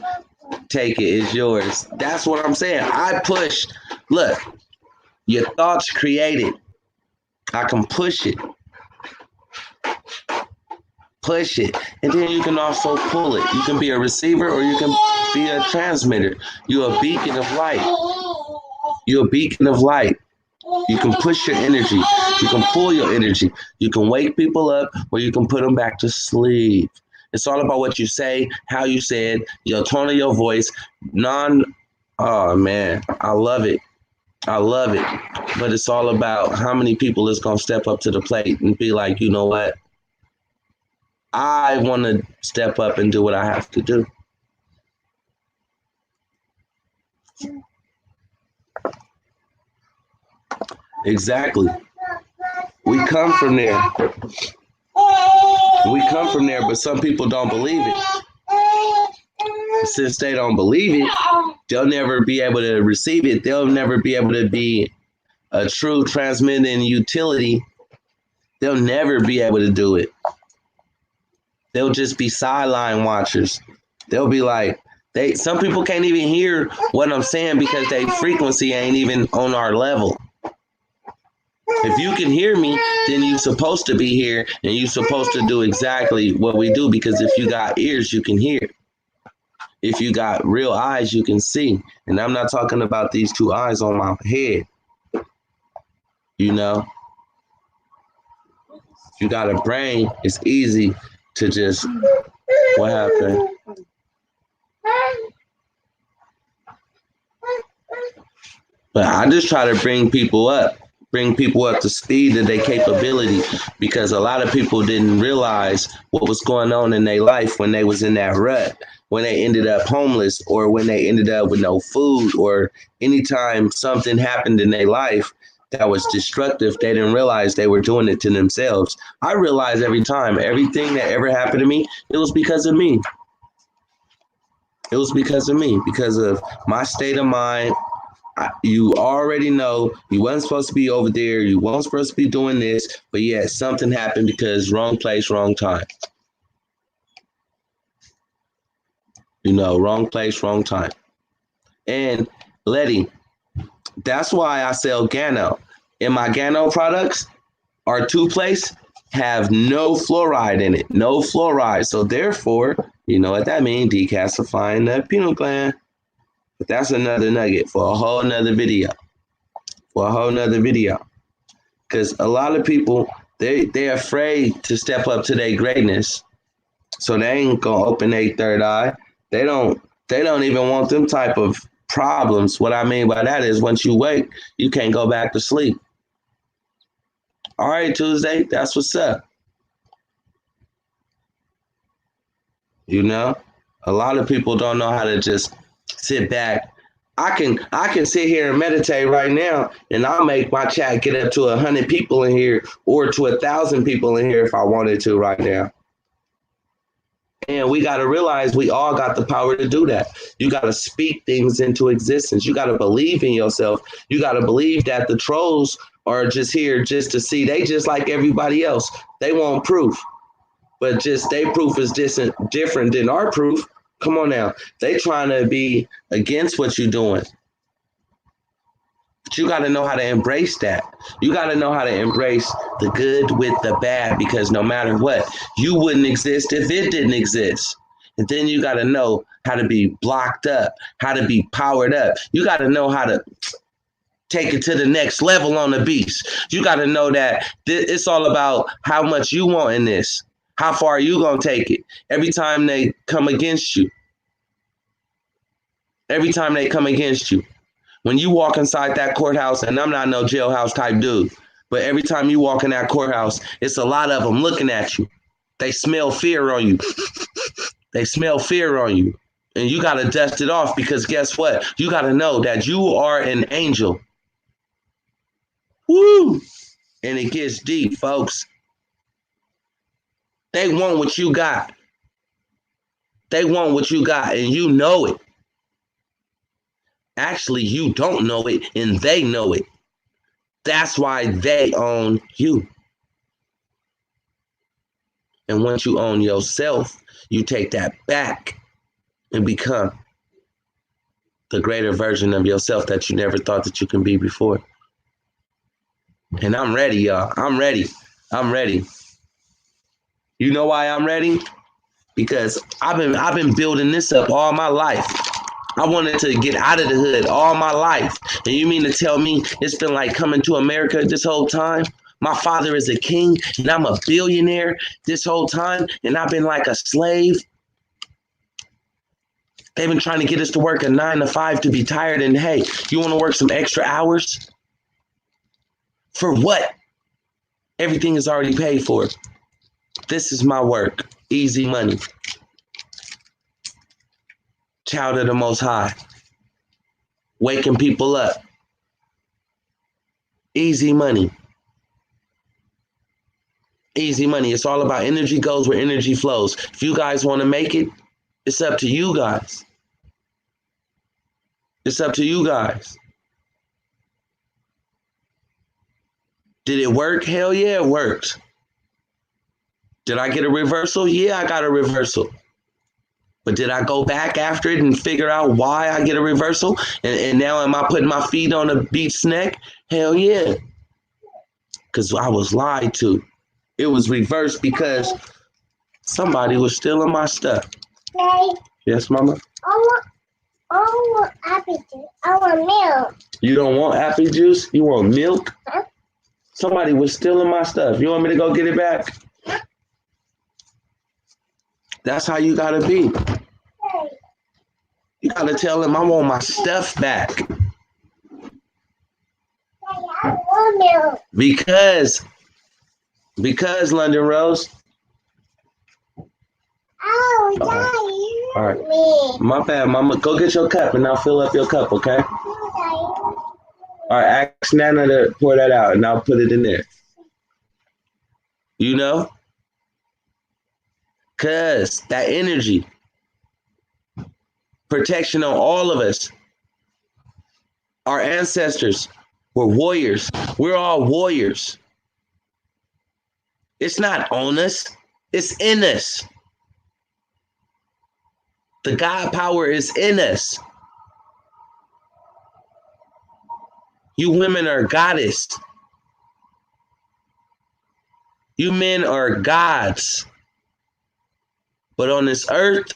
Take it, it's yours. That's what I'm saying. I push. Look, your thoughts created. I can push it. Push it. And then you can also pull it. You can be a receiver or you can be a transmitter. You're a beacon of light. You're a beacon of light. You can push your energy. You can pull your energy. You can wake people up or you can put them back to sleep. It's all about what you say, how you say it, your tone of your voice. Oh man, I love it. I love it. But it's all about how many people is going to step up to the plate and be like, you know what? I want to step up and do what I have to do. Exactly. We come from there. We come from there, but some people don't believe it. Since they don't believe it, they'll never be able to receive it. They'll never be able to be a true transmitting utility. They'll never be able to do it. They'll just be sideline watchers. They'll be like, some people can't even hear what I'm saying because their frequency ain't even on our level. If you can hear me, then you're supposed to be here and you're supposed to do exactly what we do, because if you got ears, you can hear. If you got real eyes, you can see. And I'm not talking about these two eyes on my head. You know? If you got a brain, it's easy to just, what happened? But I just try to bring people up to speed of their capability, because a lot of people didn't realize what was going on in their life when they was in that rut, when they ended up homeless, or when they ended up with no food, or anytime something happened in their life that was destructive, they didn't realize they were doing it to themselves. I realize every time, everything that ever happened to me, it was because of me. It was because of me, because of my state of mind. You already know you wasn't supposed to be over there. You weren't supposed to be doing this, but yeah, something happened because wrong place, wrong time. You know, wrong place, wrong time. And Letty, that's why I sell Gano. And my Gano products are 2-place, have no fluoride in it, no fluoride. So therefore, you know what that means, decalcifying the pineal gland. But that's another nugget for a whole nother video. Because a lot of people, they're afraid to step up to their greatness. So they ain't gonna open their third eye. They don't even want them type of problems. What I mean by that is, once you wake, you can't go back to sleep. All right, Tuesday, that's what's up. You know, a lot of people don't know how to just sit back. I can sit here and meditate right now, and I'll make my chat get up to 100 people in here, or to 1,000 people in here if I wanted to right now. And we got to realize we all got the power to do that. You got to speak things into existence. You got to believe in yourself. You got to believe that the trolls are just here just to see. They just like everybody else. They want proof, but just their proof is different than our proof. Come on now. They trying to be against what you're doing. But you got to know how to embrace that. You got to know how to embrace the good with the bad, because no matter what, you wouldn't exist if it didn't exist. And then you got to know how to be blocked up, how to be powered up. You got to know how to take it to the next level on the beast. You got to know that it's all about how much you want in this. How far are you going to take it? Every time they come against you, Every time they come against you. When you walk inside that courthouse, and I'm not no jailhouse type dude, but every time you walk in that courthouse, it's a lot of them looking at you. They smell fear on you. They smell fear on you. And you got to dust it off because guess what? You got to know that you are an angel. Woo! And it gets deep, folks. They want what you got. They want what you got, and you know it. Actually, you don't know it, and they know it. That's why they own you. And once you own yourself, you take that back and become the greater version of yourself that you never thought that you can be before. And I'm ready, y'all. I'm ready. I'm ready. You know why I'm ready? Because I've been building this up all my life. I wanted to get out of the hood all my life. And you mean to tell me it's been like coming to America this whole time? My father is a king and I'm a billionaire this whole time, and I've been like a slave. They've been trying to get us to work a 9 to 5 to be tired, and hey, you want to work some extra hours? For what? Everything is already paid for. This is my work. Easy money. Child of the Most High. Waking people up. Easy money. Easy money. It's all about energy goes where energy flows. If you guys want to make it, it's up to you guys. It's up to you guys. Did it work? Hell yeah, it worked. Did I get a reversal? Yeah, I got a reversal. But did I go back after it and figure out why I get a reversal? And now am I putting my feet on a beef's neck? Hell yeah. Because I was lied to. It was reversed because somebody was stealing my stuff. Daddy, Yes, Mama? I want apple juice. I want milk. You don't want apple juice? You want milk? Huh? Somebody was stealing my stuff. You want me to go get it back? That's how you gotta be. Daddy, You gotta tell them I want my stuff back. Daddy, I want milk. Because London Rose. Oh, Daddy, All right. me. My bad, Mama. Go get your cup and I'll fill up your cup, okay? Daddy. All right, ask Nana to pour that out and I'll put it in there. You know? Because that energy, protection on all of us. Our ancestors were warriors. We're all warriors. It's not on us, it's in us. The God power is in us. You women are goddess. You men are gods. But on this earth,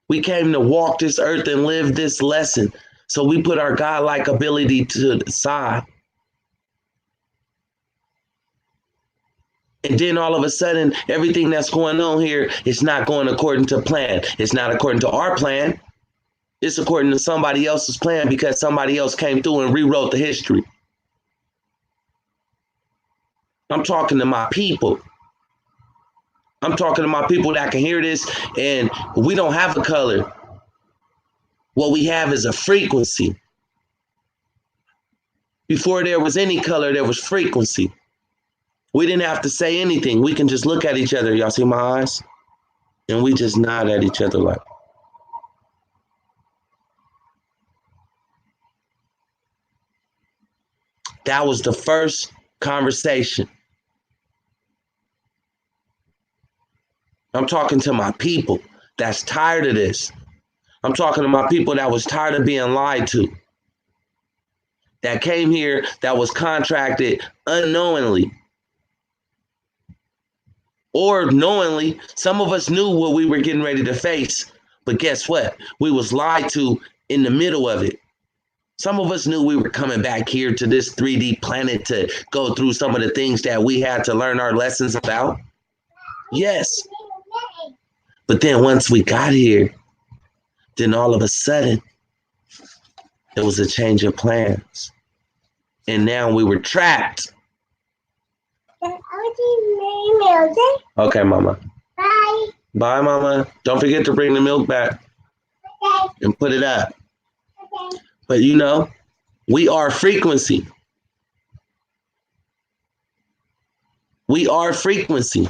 we came to walk this earth and live this lesson. So we put our godlike ability to the side. And then all of a sudden, everything that's going on here is not going according to plan. It's not according to our plan. It's according to somebody else's plan because somebody else came through and rewrote the history. I'm talking to my people. I'm talking to my people that can hear this, and we don't have a color. What we have is a frequency. Before there was any color, there was frequency. We didn't have to say anything. We can just look at each other. Y'all see my eyes? And we just nod at each other like. That was the first conversation. I'm talking to my people that's tired of this. I'm talking to my people that was tired of being lied to. That came here, that was contracted unknowingly. Or knowingly, some of us knew what we were getting ready to face. But guess what? We was lied to in the middle of it. Some of us knew we were coming back here to this 3D planet to go through some of the things that we had to learn our lessons about. Yes. But then once we got here, then all of a sudden, It was a change of plans. And now we were trapped. Okay, Mama. Bye. Bye, Mama. Don't forget to bring the milk back Okay. and put it up. Okay. But you know, we are frequency. We are frequency.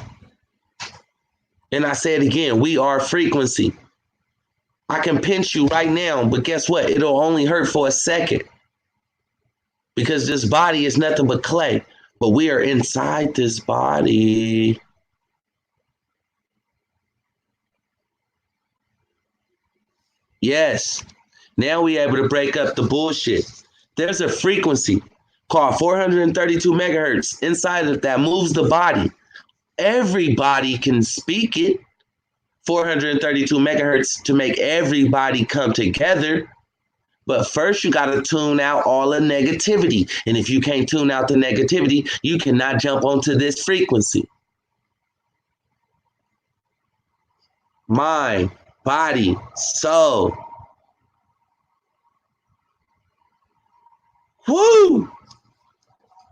And I say it again, we are frequency. I can pinch you right now, but guess what? It'll only hurt for a second. Because this body is nothing but clay. But we are inside this body. Yes. Now we're able to break up the bullshit. There's a frequency called 432 megahertz inside of that moves the body. Everybody can speak it. 432 megahertz to make everybody come together. But first, you got to tune out all the negativity. And if you can't tune out the negativity, you cannot jump onto this frequency. Mind, body, soul. Woo!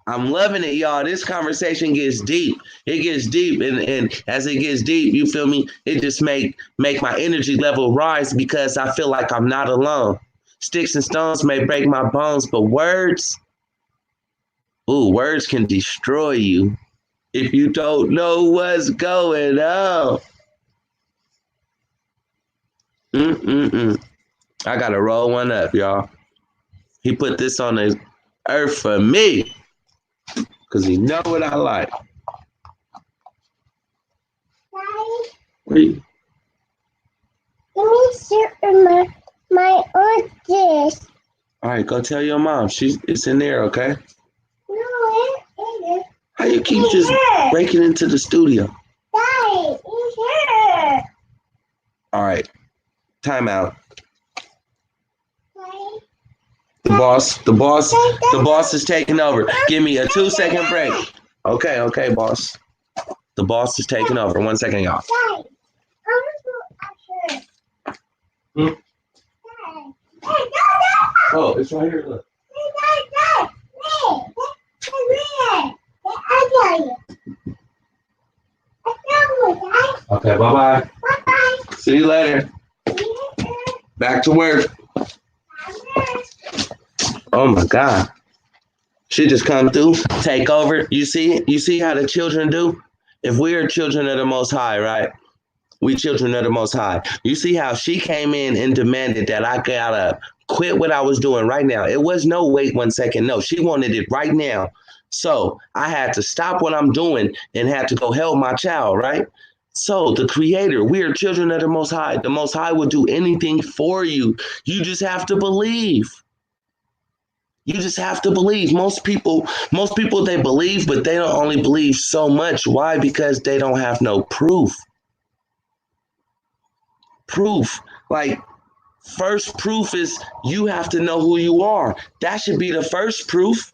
I'm loving it, y'all. This conversation gets deep. It gets deep, and as it gets deep, you feel me? It just make my energy level rise because I feel like I'm not alone. Sticks and stones may break my bones, but words, words can destroy you if you don't know what's going on. I gotta roll one up, y'all. He put this on the earth for me because he know what I like. Daddy, give me my oranges. All right, go tell your mom. It's in there, okay? No, it isn't. How you keep just breaking into the studio? Daddy, it's here. All right, time out. Daddy. The boss is taking over. Give me a 2-second break. Okay, boss. The boss is taking over. 1 second, y'all. Daddy, I want to go up here. Daddy. Hey, Oh, it's right here. Look. Okay, bye-bye. Bye-bye. See you later. Back to work. Oh my God. She just come through, take over. You see how the children do? If we are children of the Most High, right? We children of the Most High. You see how she came in and demanded that I gotta quit what I was doing right now. It was no wait 1 second. No, she wanted it right now. So I had to stop what I'm doing and had to go help my child, right? So the Creator, we are children of the Most High. The Most High will do anything for you. You just have to believe. You just have to believe. Most people, they believe, but they don't only believe so much. Why? Because they don't have no proof. Proof. Like, first proof is you have to know who you are. That should be the first proof.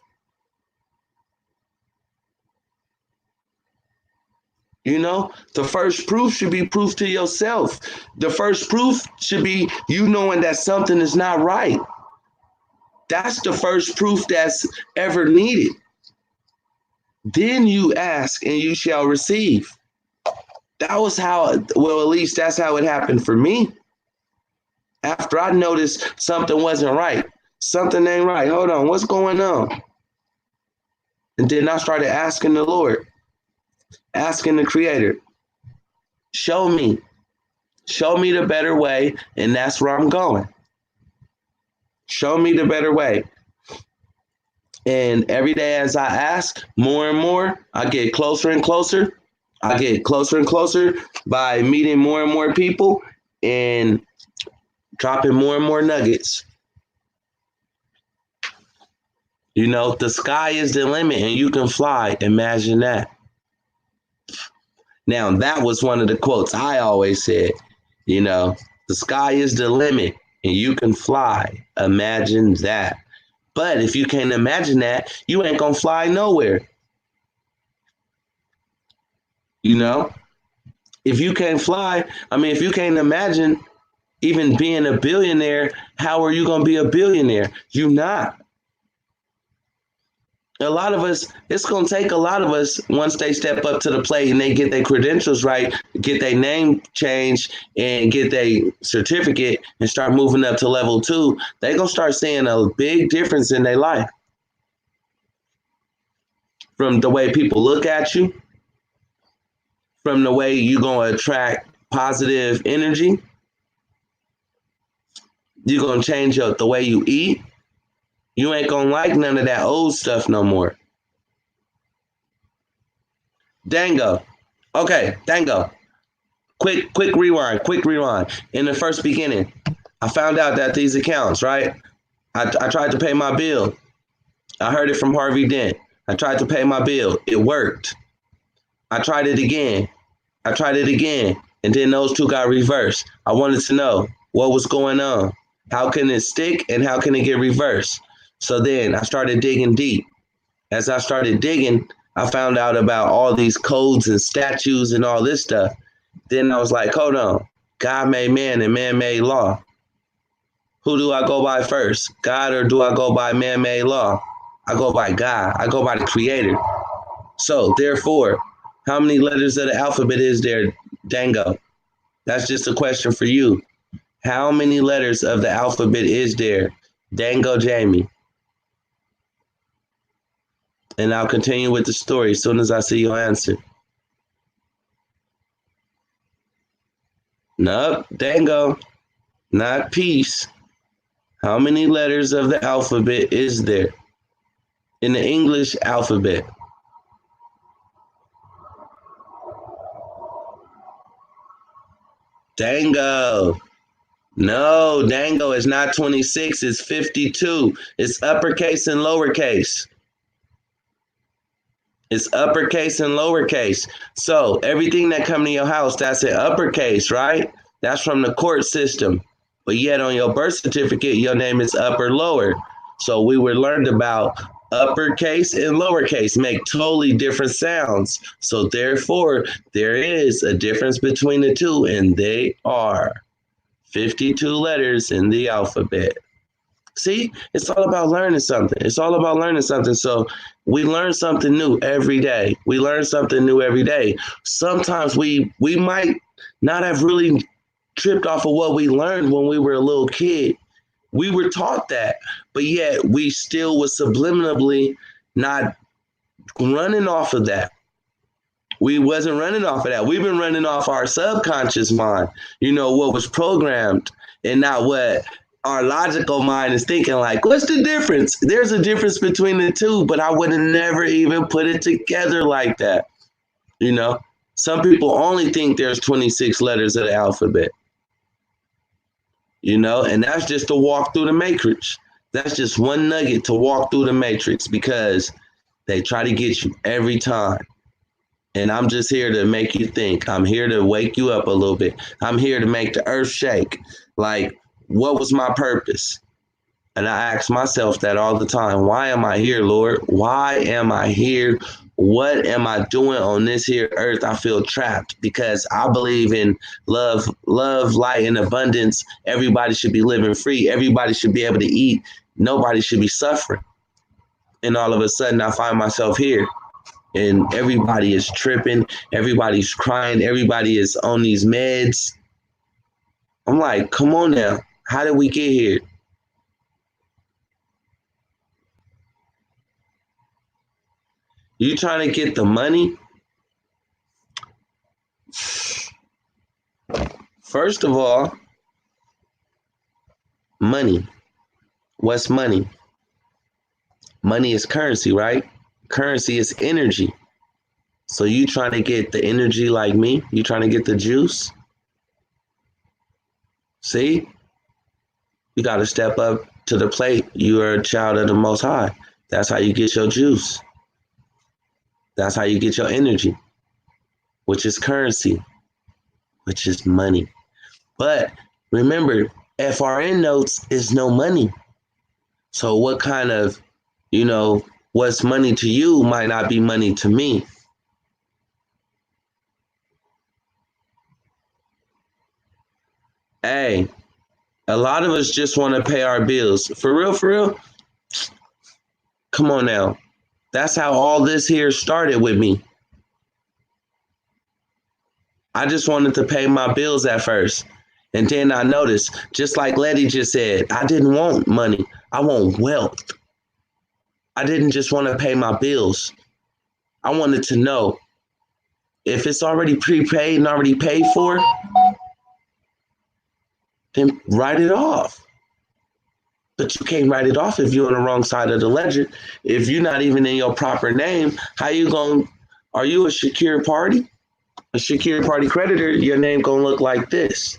You know, the first proof should be proof to yourself. The first proof should be you knowing that something is not right. That's the first proof that's ever needed. Then you ask and you shall receive. That was how, well, at least that's how it happened for me. After I noticed something wasn't right, something ain't right. Hold on, what's going on? And then I started asking the Lord, asking the Creator, show me the better way, and that's where I'm going. Show me the better way. And every day as I ask more and more, I get closer and closer. I get closer and closer by meeting more and more people and dropping more and more nuggets. You know, the sky is the limit and you can fly. Imagine that. Now, that was one of the quotes I always said, you know, the sky is the limit and you can fly. Imagine that. But if you can't imagine that, you ain't gonna fly nowhere. You know, if you can't fly, if you can't imagine, even being a billionaire, how are you going to be a billionaire? You're not. A lot of us, it's going to take a lot of us, once they step up to the plate and they get their credentials right, get their name changed and get their certificate and start moving up to level 2, they're going to start seeing a big difference in their life. From the way people look at you, from the way you're going to attract positive energy, you're going to change the way you eat. You ain't going to like none of that old stuff no more. Dango. Okay, Dango. Quick rewind. In the first beginning, I found out that these accounts, right? I tried to pay my bill. I heard it from Harvey Dent. I tried to pay my bill. It worked. I tried it again. And then those two got reversed. I wanted to know what was going on. How can it stick and how can it get reversed? So then I started digging deep. As I started digging, I found out about all these codes and statutes and all this stuff. Then I was like, hold on. God made man and man made law. Who do I go by first? God, or do I go by man-made law? I go by God. I go by the creator. So therefore, how many letters of the alphabet is there, Dango? That's just a question for you. How many letters of the alphabet is there, Dango Jamie? And I'll continue with the story as soon as I see your answer. Nope, Dango, not peace. How many letters of the alphabet is there in the English alphabet? Dango. No, Dango is not 26, it's 52. It's uppercase and lowercase. It's uppercase and lowercase. So everything that come to your house, that's in uppercase, right? That's from the court system. But yet on your birth certificate, your name is upper lower. So we were learned about uppercase and lowercase make totally different sounds. So therefore, there is a difference between the two, and they are 52 letters in the alphabet. See, it's all about learning something. So we learn something new every day. Sometimes we might not have really tripped off of what we learned when we were a little kid. We were taught that, but yet we still was subliminally not running off of that. We wasn't running off of that. We've been running off our subconscious mind, what was programmed, and not what our logical mind is thinking. Like, what's the difference? There's a difference between the two, but I would have never even put it together like that. Some people only think there's 26 letters of the alphabet. And that's just to walk through the matrix. That's just one nugget to walk through the matrix, because they try to get you every time. And I'm just here to make you think. I'm here to wake you up a little bit. I'm here to make the earth shake. Like, what was my purpose? And I ask myself that all the time. Why am I here, Lord? Why am I here? What am I doing on this here earth? I feel trapped, because I believe in love, light, and abundance. Everybody should be living free. Everybody should be able to eat. Nobody should be suffering. And all of a sudden, I find myself here. And everybody is tripping. Everybody's crying. Everybody is on these meds. I'm like, come on now. How did we get here? You trying to get the money? First of all, money. What's money? Money is currency, right? Currency is energy. So you trying to get the energy like me? You trying to get the juice? See? You got to step up to the plate. You are a child of the Most High. That's how you get your juice. That's how you get your energy, which is currency, which is money. But remember, FRN notes is no money. So what kind of, what's money to you might not be money to me. Hey, A lot of us just want to pay our bills. For real, for real? Come on now. That's how all this here started with me. I just wanted to pay my bills at first. And then I noticed, just like Letty just said, I didn't want money. I want wealth. I didn't just want to pay my bills. I wanted to know if it's already prepaid and already paid for, then write it off. But you can't write it off if you're on the wrong side of the ledger. If you're not even in your proper name, how you going? Are you a secure party? A secure party creditor, your name gonna look like this.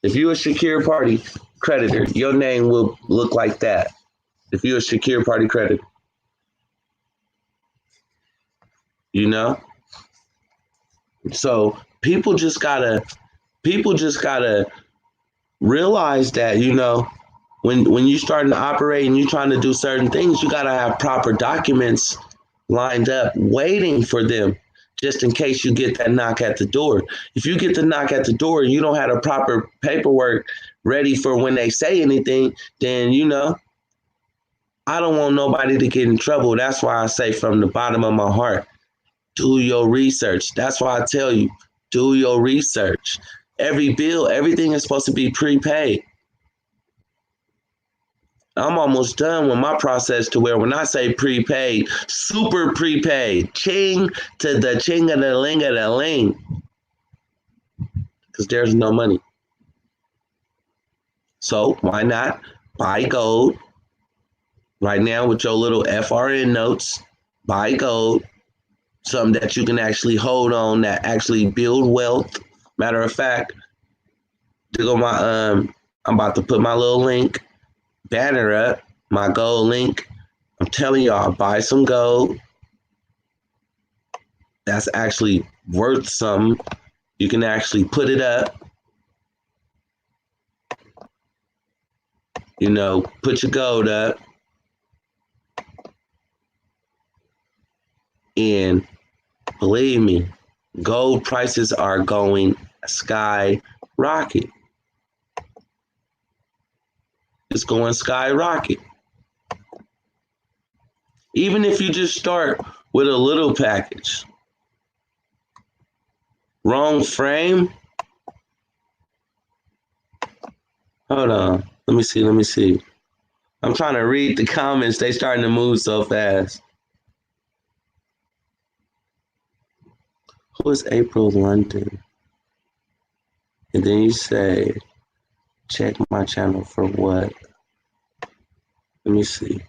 If you're a secure party creditor, your name will look like that. If you're a secure party creditor, you know. So people just gotta realize that, you know, when you're starting to operate and you're trying to do certain things, you gotta have proper documents lined up, waiting for them, just in case you get that knock at the door. If you get the knock at the door and you don't have the proper paperwork ready for when they say anything, then, you know, I don't want nobody to get in trouble. That's why I say from the bottom of my heart, do your research. That's why I tell you, do your research. Every bill, everything is supposed to be prepaid. I'm almost done with my process to where when I say prepaid, super prepaid, ching to the ching of the ling of the ling, because there's no money. So why not buy gold right now with your little FRN notes? Buy gold, something that you can actually hold on, that actually build wealth. Matter of fact, to go I'm about to put my little link banner up, my gold link. I'm telling y'all, buy some gold. That's actually worth something. You can actually put it up. You know, put your gold up. And believe me, gold prices are going skyrocket. It's going skyrocket. Even if you just start with a little package. Wrong frame. Hold on. Let me see. I'm trying to read the comments. They starting to move so fast. Who is April London? And then you say, check my channel for what? Let me see.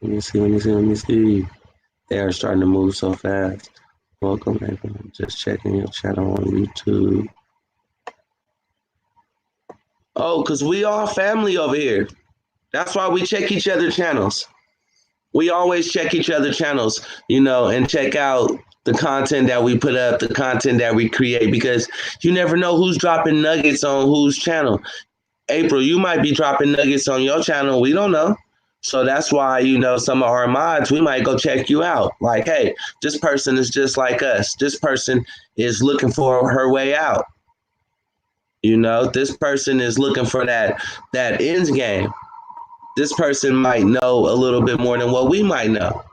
They are starting to move so fast. Welcome, everyone. Just checking your channel on YouTube. Oh, because we all family over here. That's why we check each other's channels. We always check each other's channels, you know, and check out the content that we put up, the content that we create, because you never know who's dropping nuggets on whose channel. April, you might be dropping nuggets on your channel. We don't know. So that's why, you know, some of our mods, we might go check you out. Like, hey, this person is just like us. This person is looking for her way out. You know, this person is looking for that ends game. This person might know a little bit more than what we might know.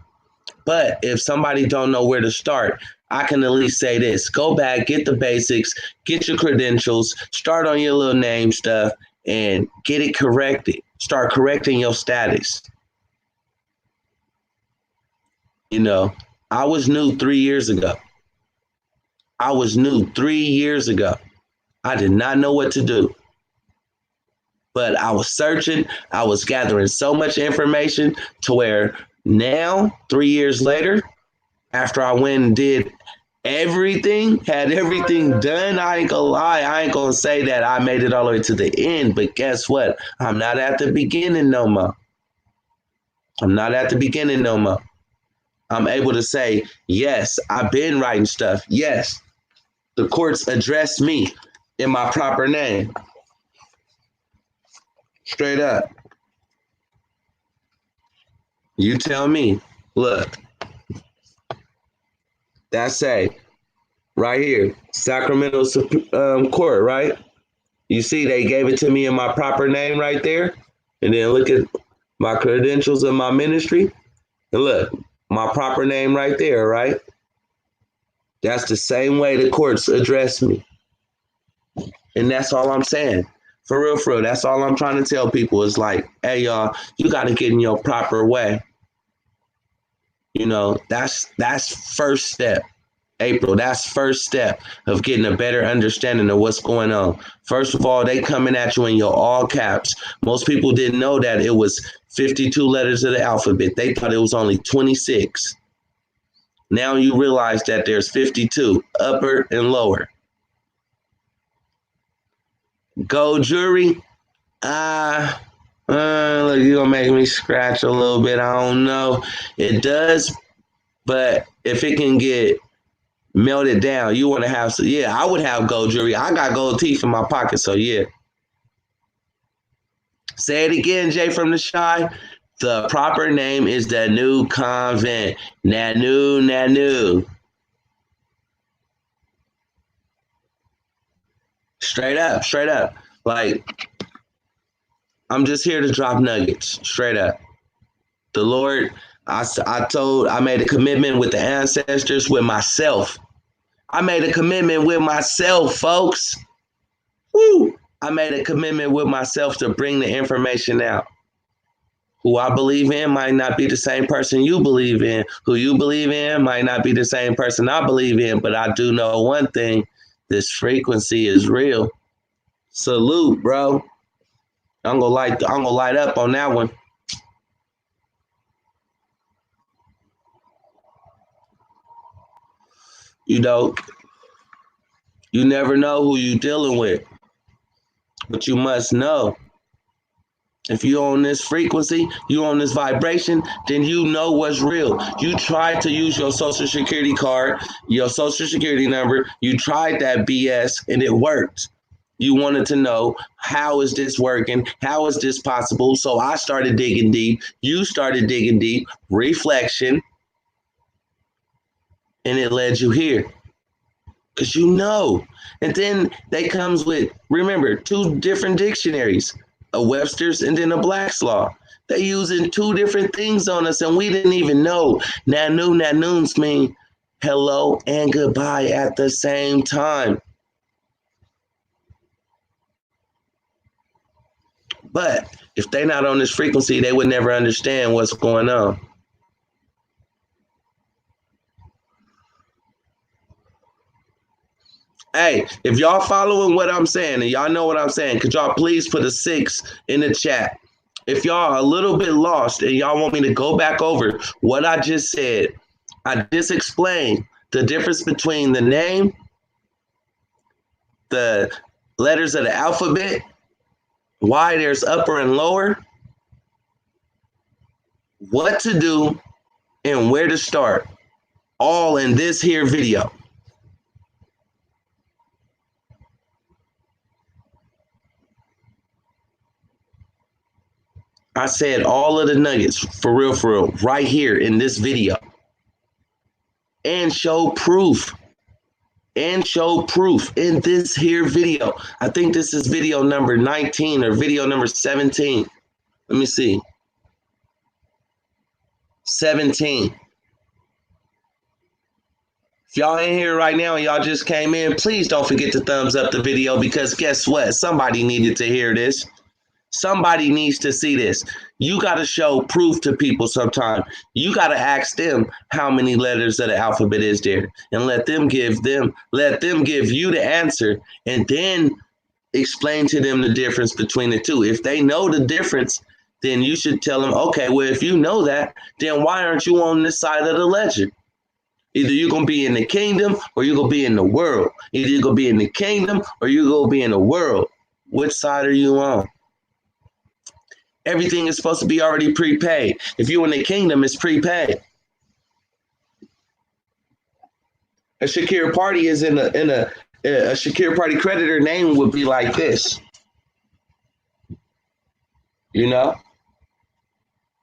But if somebody don't know where to start, I can at least say this. Go back, get the basics, get your credentials, start on your little name stuff, and get it corrected. Start correcting your status. You know, I was new 3 years ago. I did not know what to do. But I was searching. I was gathering so much information to where now, 3 years later, after I went and did everything, had everything done, I ain't gonna lie. I ain't gonna say that I made it all the way to the end. But guess what? I'm not at the beginning no more. I'm able to say, yes, I've been writing stuff. Yes, the courts addressed me in my proper name. Straight up. You tell me. Look. That's right here, Sacramento Court, right? You see, they gave it to me in my proper name right there. And then look at my credentials in my ministry. And look, my proper name right there, right? That's the same way the courts address me. And that's all I'm saying. For real, that's all I'm trying to tell people is like, hey, y'all, you got to get in your proper way. You know, that's first step. April, that's first step of getting a better understanding of what's going on. First of all, they coming at you in your all caps. Most people didn't know that it was 52 letters of the alphabet. They thought it was only 26. Now you realize that there's 52, upper and lower. Gold jewelry, look, you're gonna make me scratch a little bit. I don't know. It does, but if it can get melted down, you want to have some. Yeah, I would have gold jewelry. I got gold teeth in my pocket, so yeah. Say it again, Jay from the Shy. The proper name is the new convent. Nanu. Straight up. Like, I'm just here to drop nuggets. Straight up. The Lord, I made a commitment with the ancestors, with myself. I made a commitment with myself, folks. Woo! I made a commitment with myself to bring the information out. Who I believe in might not be the same person you believe in. Who you believe in might not be the same person I believe in. But I do know one thing. This frequency is real. Salute, bro. I'm gonna light up on that one. You know, you never know who you're dealing with. But you must know. If you're on this frequency, you're on this vibration, then you know what's real. You tried to use your social security card, your social security number. You tried that BS and it worked. You wanted to know, how is this working? How is this possible? So I started digging deep. You started digging deep. Reflection. And it led you here. Because you know. And then they comes with, remember, 2 different dictionaries. A Webster's and then a Black's Law. They using 2 different things on us and we didn't even know. Nanoons mean hello and goodbye at the same time. But if they're not on this frequency, they would never understand what's going on. Hey, if y'all following what I'm saying and y'all know what I'm saying, could y'all please put a 6 in the chat? If y'all are a little bit lost and y'all want me to go back over what I just said, I just explained the difference between the name, the letters of the alphabet, why there's upper and lower, what to do, and where to start, all in this here video. I said all of the nuggets, for real, right here in this video. And show proof. In this here video. I think this is video number 19 or video number 17. Let me see. 17. If y'all in here right now and y'all just came in, please don't forget to thumbs up the video, because guess what? Somebody needed to hear this. Somebody needs to see this. You got to show proof to people sometime. You got to ask them how many letters of the alphabet is there, and let them give you the answer, and then explain to them the difference between the 2. If they know the difference, then you should tell them, okay, well, if you know that, then why aren't you on this side of the ledger? Either you're going to be in the kingdom or you're going to be in the world. Either you're going to be in the kingdom or you're going to be in the world. Which side are you on? Everything is supposed to be already prepaid. If you're in the kingdom, it's prepaid. A Shakir party is in a Shakir party creditor name would be like this. You know?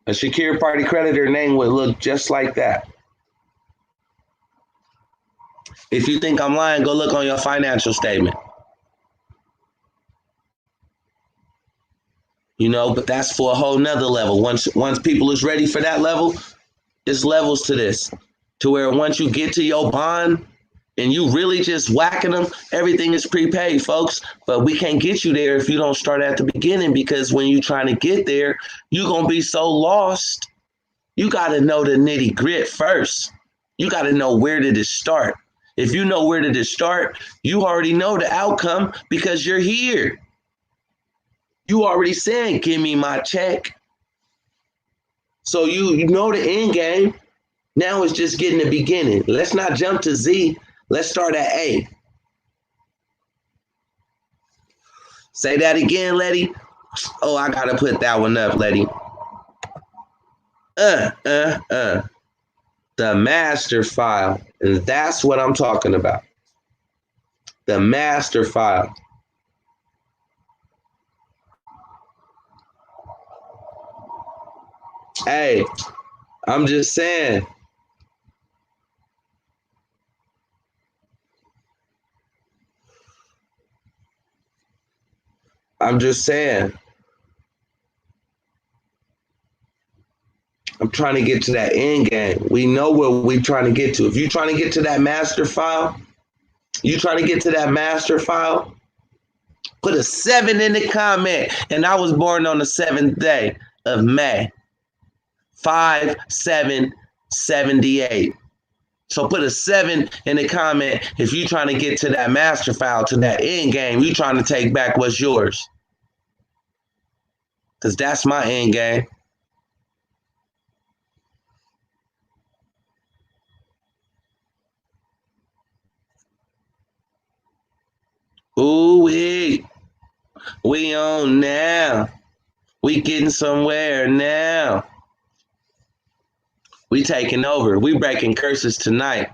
A Shakir party creditor name would look just like that. If you think I'm lying, go look on your financial statement. But that's for a whole nother level. Once people is ready for that level, it's levels to this. To where once you get to your bond and you really just whacking them, everything is prepaid, folks. But we can't get you there if you don't start at the beginning, because when you're trying to get there, you're going to be so lost. You got to know the nitty grit first. You got to know where did it start. If you know where did it start, you already know the outcome because you're here. You already said, give me my check. So you know the end game. Now it's just getting the beginning. Let's not jump to Z. Let's start at A. Say that again, Letty. Oh, I got to put that one up, Letty. The master file. And that's what I'm talking about. The master file. Hey, I'm just saying. I'm trying to get to that end game. We know where we're trying to get to. If you're trying to get to that master file, put a 7 in the comment. And I was born on the 7th day of May, 5778. So put a 7 in the comment if you're trying to get to that master file, to that end game. You're trying to take back what's yours. Because that's my end game. Ooh, we on now. We getting somewhere now. We taking over. We breaking curses tonight.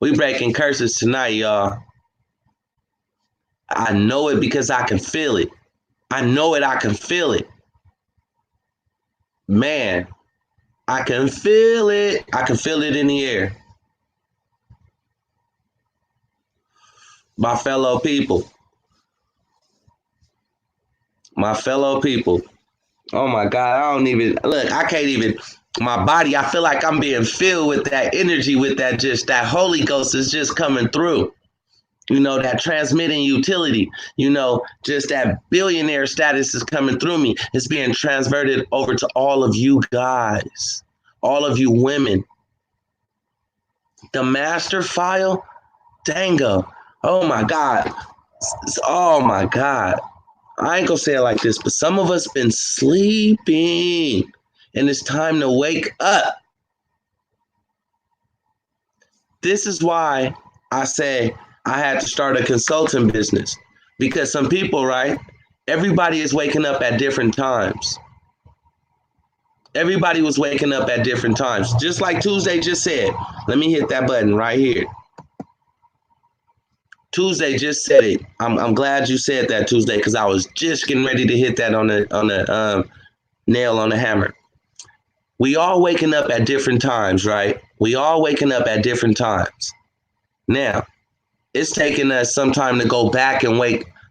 Y'all. I know it because I can feel it. I can feel it. Man, I can feel it. I can feel it in the air. My fellow people. Oh my God, I can't even, my body, I feel like I'm being filled with that energy, with that Holy Ghost is just coming through. That transmitting utility, just that billionaire status is coming through me. It's being transverted over to all of you guys, all of you women. The master file, dango. Oh my God. I ain't gonna say it like this, but some of us been sleeping and it's time to wake up. This is why I say I had to start a consulting business, because some people, right? Everybody is waking up at different times. Everybody was waking up at different times. Just like Tuesday just said. Let me hit that button right here. Tuesday just said it. I'm glad you said that, Tuesday, because I was just getting ready to hit that on the nail on the hammer. We all waking up at different times, right? Now, it's taking us some time to go back and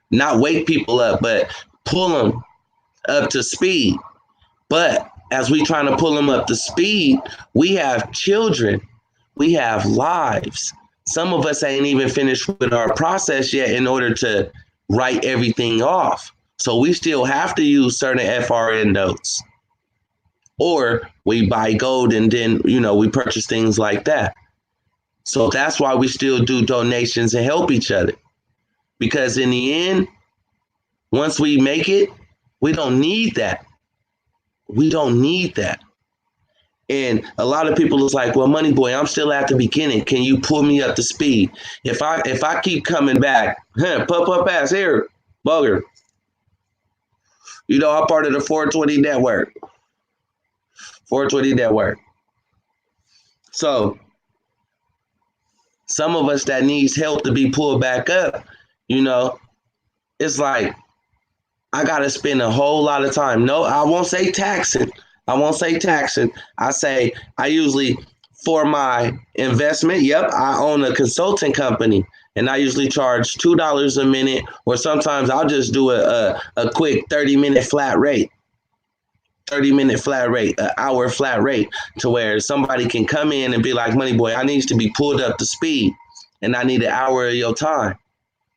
not wake people up, but pull them up to speed. But as we trying to pull them up to speed, we have children, we have lives. Some of us ain't even finished with our process yet in order to write everything off. So we still have to use certain FRN notes. Or we buy gold and then, we purchase things like that. So that's why we still do donations and help each other. Because in the end, once we make it, we don't need that. And a lot of people is like, well, Money Boy, I'm still at the beginning. Can you pull me up to speed? If I keep coming back, pup ass here, bugger. I'm part of the 420 network. So some of us that needs help to be pulled back up, it's like, I got to spend a whole lot of time. No, I won't say taxing. I say I usually, for my investment, I own a consulting company, and I usually charge $2 a minute, or sometimes I'll just do a quick 30-minute flat rate. 30-minute flat rate, an hour flat rate, to where somebody can come in and be like, Money Boy, I need to be pulled up to speed and I need an hour of your time.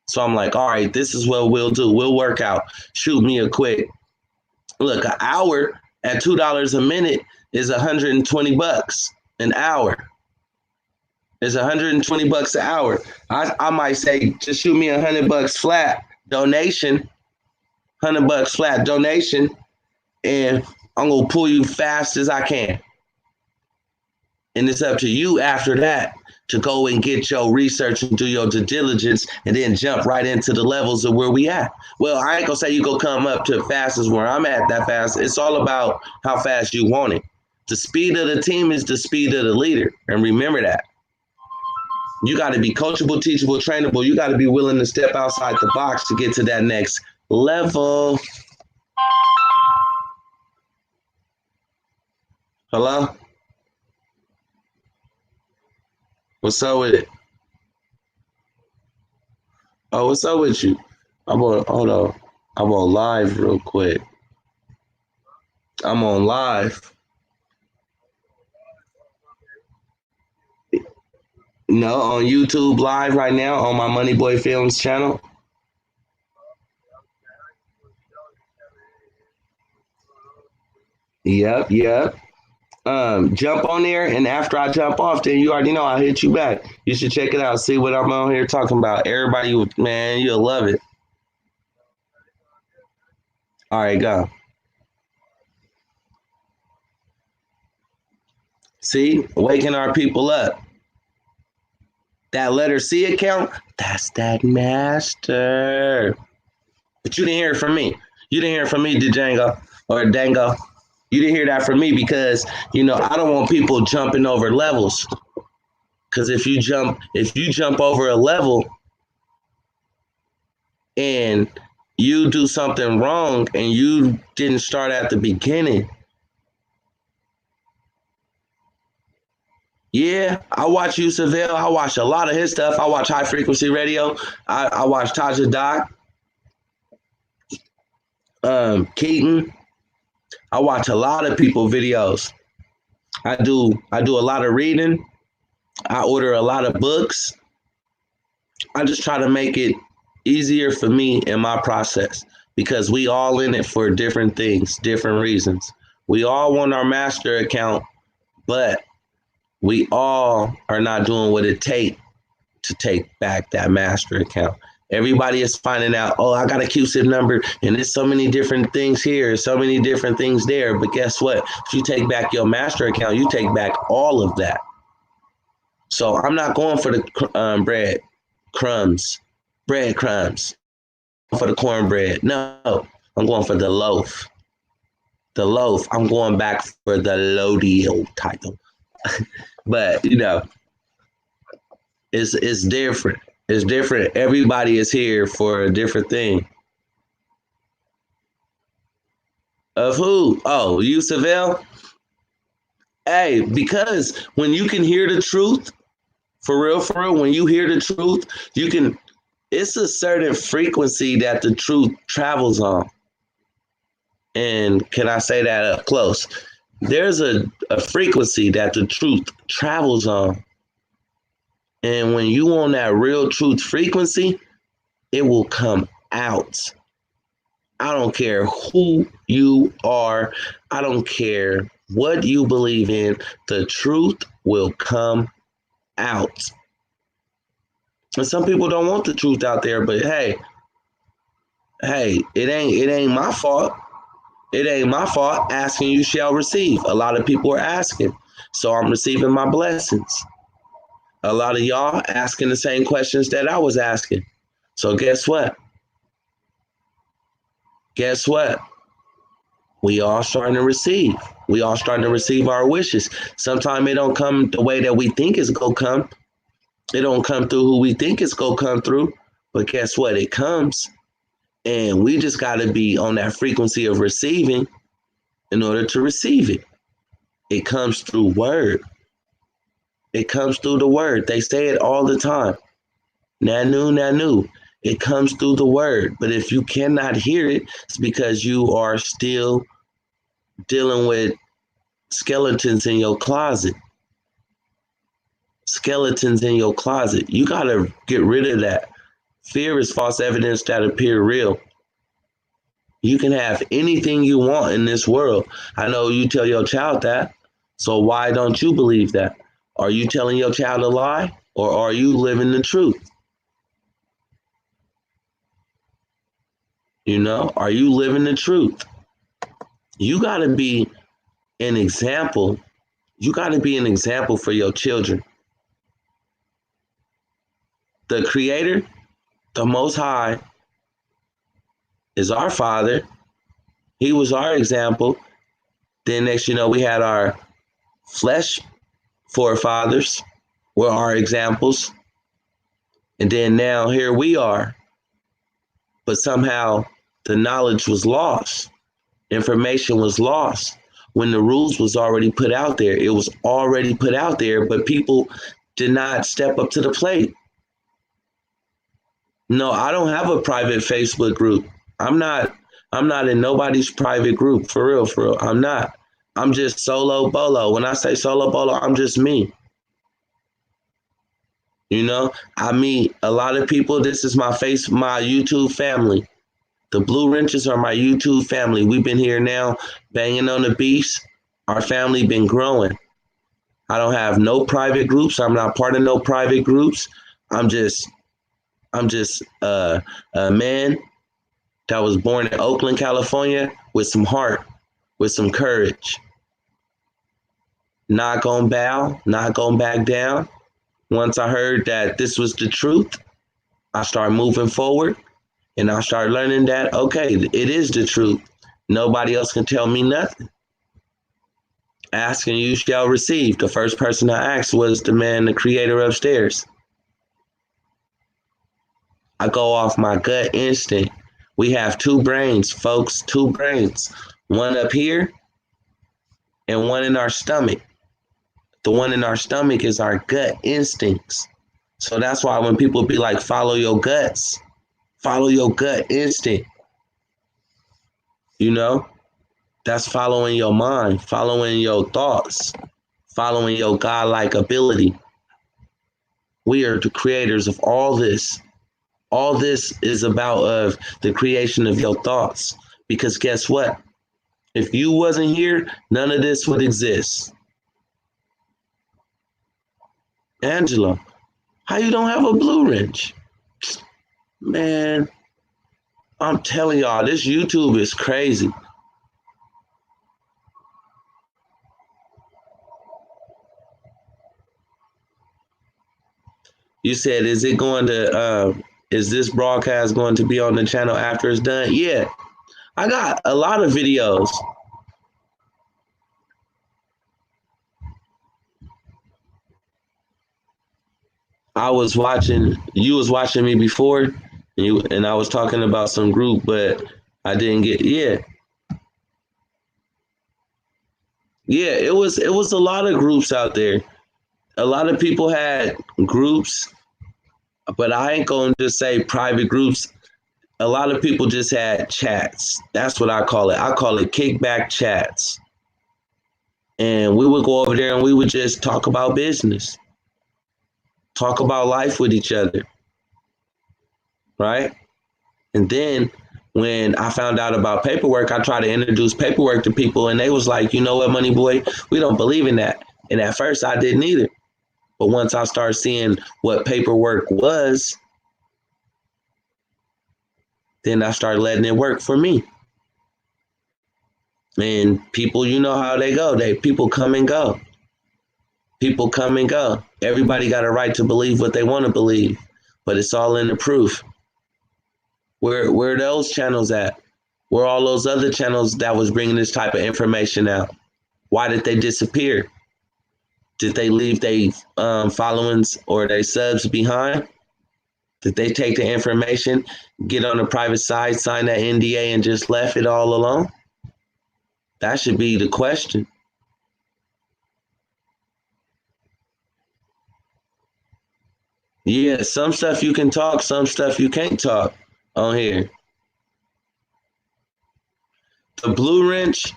So I'm like, all right, this is what we'll do. We'll work out. Shoot me a quick. Look, an hour at $2 a minute is $120 an hour. It's $120 an hour. I might say, just shoot me $100 flat donation, $100 flat donation, and I'm gonna pull you fast as I can. And it's up to you after that to go and get your research and do your due diligence and then jump right into the levels of where we at. Well, I ain't gonna say you go come up to fast as where I'm at that fast. It's all about how fast you want it. The speed of the team is the speed of the leader. And remember that. You got to be coachable, teachable, trainable. You got to be willing to step outside the box to get to that next level. Hello? What's up with it? Oh, what's up with you? Hold on. I'm on live real quick. I'm on live. No, on YouTube live right now on my MoneyBoyFilmz channel. Yep. Jump on there, and after I jump off, then you already know I'll hit you back. You should check it out. See what I'm on here talking about. Everybody, man, you'll love it. All right, go. See, waking our people up. That letter C account, that's that master. But you didn't hear it from me. You didn't hear it from me, Django or Dango. You didn't hear that from me because, I don't want people jumping over levels. Because if you jump over a level and you do something wrong and you didn't start at the beginning. Yeah, I watch Yusaville. I watch a lot of his stuff. I watch High Frequency Radio. I watch Taja Doc, Keaton. I watch a lot of people videos. I do a lot of reading. I order a lot of books. I just try to make it easier for me in my process because we all in it for different things, different reasons. We all want our master account, but we all are not doing what it takes to take back that master account. Everybody is finding out, oh, I got a QSIP number and there's so many different things here, so many different things there. But guess what? If you take back your master account, you take back all of that. So I'm not going for the breadcrumbs for the cornbread. No, I'm going for the loaf. The loaf. I'm going back for the Lodio title. But, it's different. It's different. Everybody is here for a different thing. Of who? Oh, Yusaville? Hey, because when you can hear the truth, for real, when you hear the truth, it's a certain frequency that the truth travels on. And can I say that up close? There's a frequency that the truth travels on. And when you on that real truth frequency, it will come out. I don't care who you are. I don't care what you believe in. The truth will come out. And some people don't want the truth out there, but hey, it ain't my fault. It ain't my fault. Asking you shall receive. A lot of people are asking. So I'm receiving my blessings. A lot of y'all asking the same questions that I was asking. So guess what? We all starting to receive. We all starting to receive our wishes. Sometimes it don't come the way that we think it's going to come. It don't come through who we think it's going to come through. But guess what? It comes. And we just got to be on that frequency of receiving in order to receive it. It comes through word. It comes through the word. They say it all the time. Nanu. It comes through the word. But if you cannot hear it, it's because you are still dealing with skeletons in your closet. Skeletons in your closet. You got to get rid of that. Fear is false evidence that appear real. You can have anything you want in this world. I know you tell your child that. So why don't you believe that? Are you telling your child a lie, or are you living the truth? You know, are you living the truth? You got to be an example. You got to be an example for your children. The Creator, the Most High, is our Father. He was our example. Then next, you know, we had our flesh forefathers were our examples. And then now here we are. But somehow the knowledge was lost. Information was lost when the rules was already put out there. It was already put out there, but people did not step up to the plate. No, I don't have a private Facebook group. I'm not in nobody's private group, for real, for real. I'm not. I'm just solo bolo. When I say solo bolo, I'm just me. You know, I meet a lot of people. This is my YouTube family. The Blue Wrenches are my YouTube family. We've been here now, banging on the beats. Our family been growing. I don't have no private groups. I'm not part of no private groups. I'm just a man that was born in Oakland, California, with some heart, with some courage. Not gonna bow, not gonna back down. Once I heard that this was the truth, I started moving forward, and I started learning that, okay, it is the truth. Nobody else can tell me nothing. Ask and you shall receive. The first person I asked was the man, the Creator upstairs. I go off my gut instinct. We have two brains, folks, two brains. One up here and one in our stomach. The one in our stomach is our gut instincts. So that's why when people be like, follow your guts, follow your gut instinct. You know, that's following your mind, following your thoughts, following your godlike ability. We are the creators of all this. All this is about of the creation of your thoughts. Because guess what? If you wasn't here, none of this would exist. Angela, how you don't have a blue wrench? Man, I'm telling y'all, this YouTube is crazy. You said, is this broadcast going to be on the channel after it's done? Yeah, I got a lot of videos. You was watching me before, and I was talking about some group, but I didn't get, yeah. Yeah, it was a lot of groups out there. A lot of people had groups, but I ain't going to just say private groups. A lot of people just had chats. That's what I call it. I call it kickback chats. And we would go over there and we would just talk about business, talk about life with each other, right? And then when I found out about paperwork, I tried to introduce paperwork to people, and they was like, you know what, Money Boy, we don't believe in that. And at first I didn't either. But once I started seeing what paperwork was, then I started letting it work for me. And people, you know how they go. People come and go. People come and go. Everybody got a right to believe what they want to believe, but it's all in the proof. Where are those channels at? Where are all those other channels that was bringing this type of information out? Why did they disappear? Did they leave their followings or their subs behind? Did they take the information, get on the private side, sign that NDA, and just left it all alone? That should be the question. Yeah, some stuff you can talk, some stuff you can't talk on here. The blue wrench,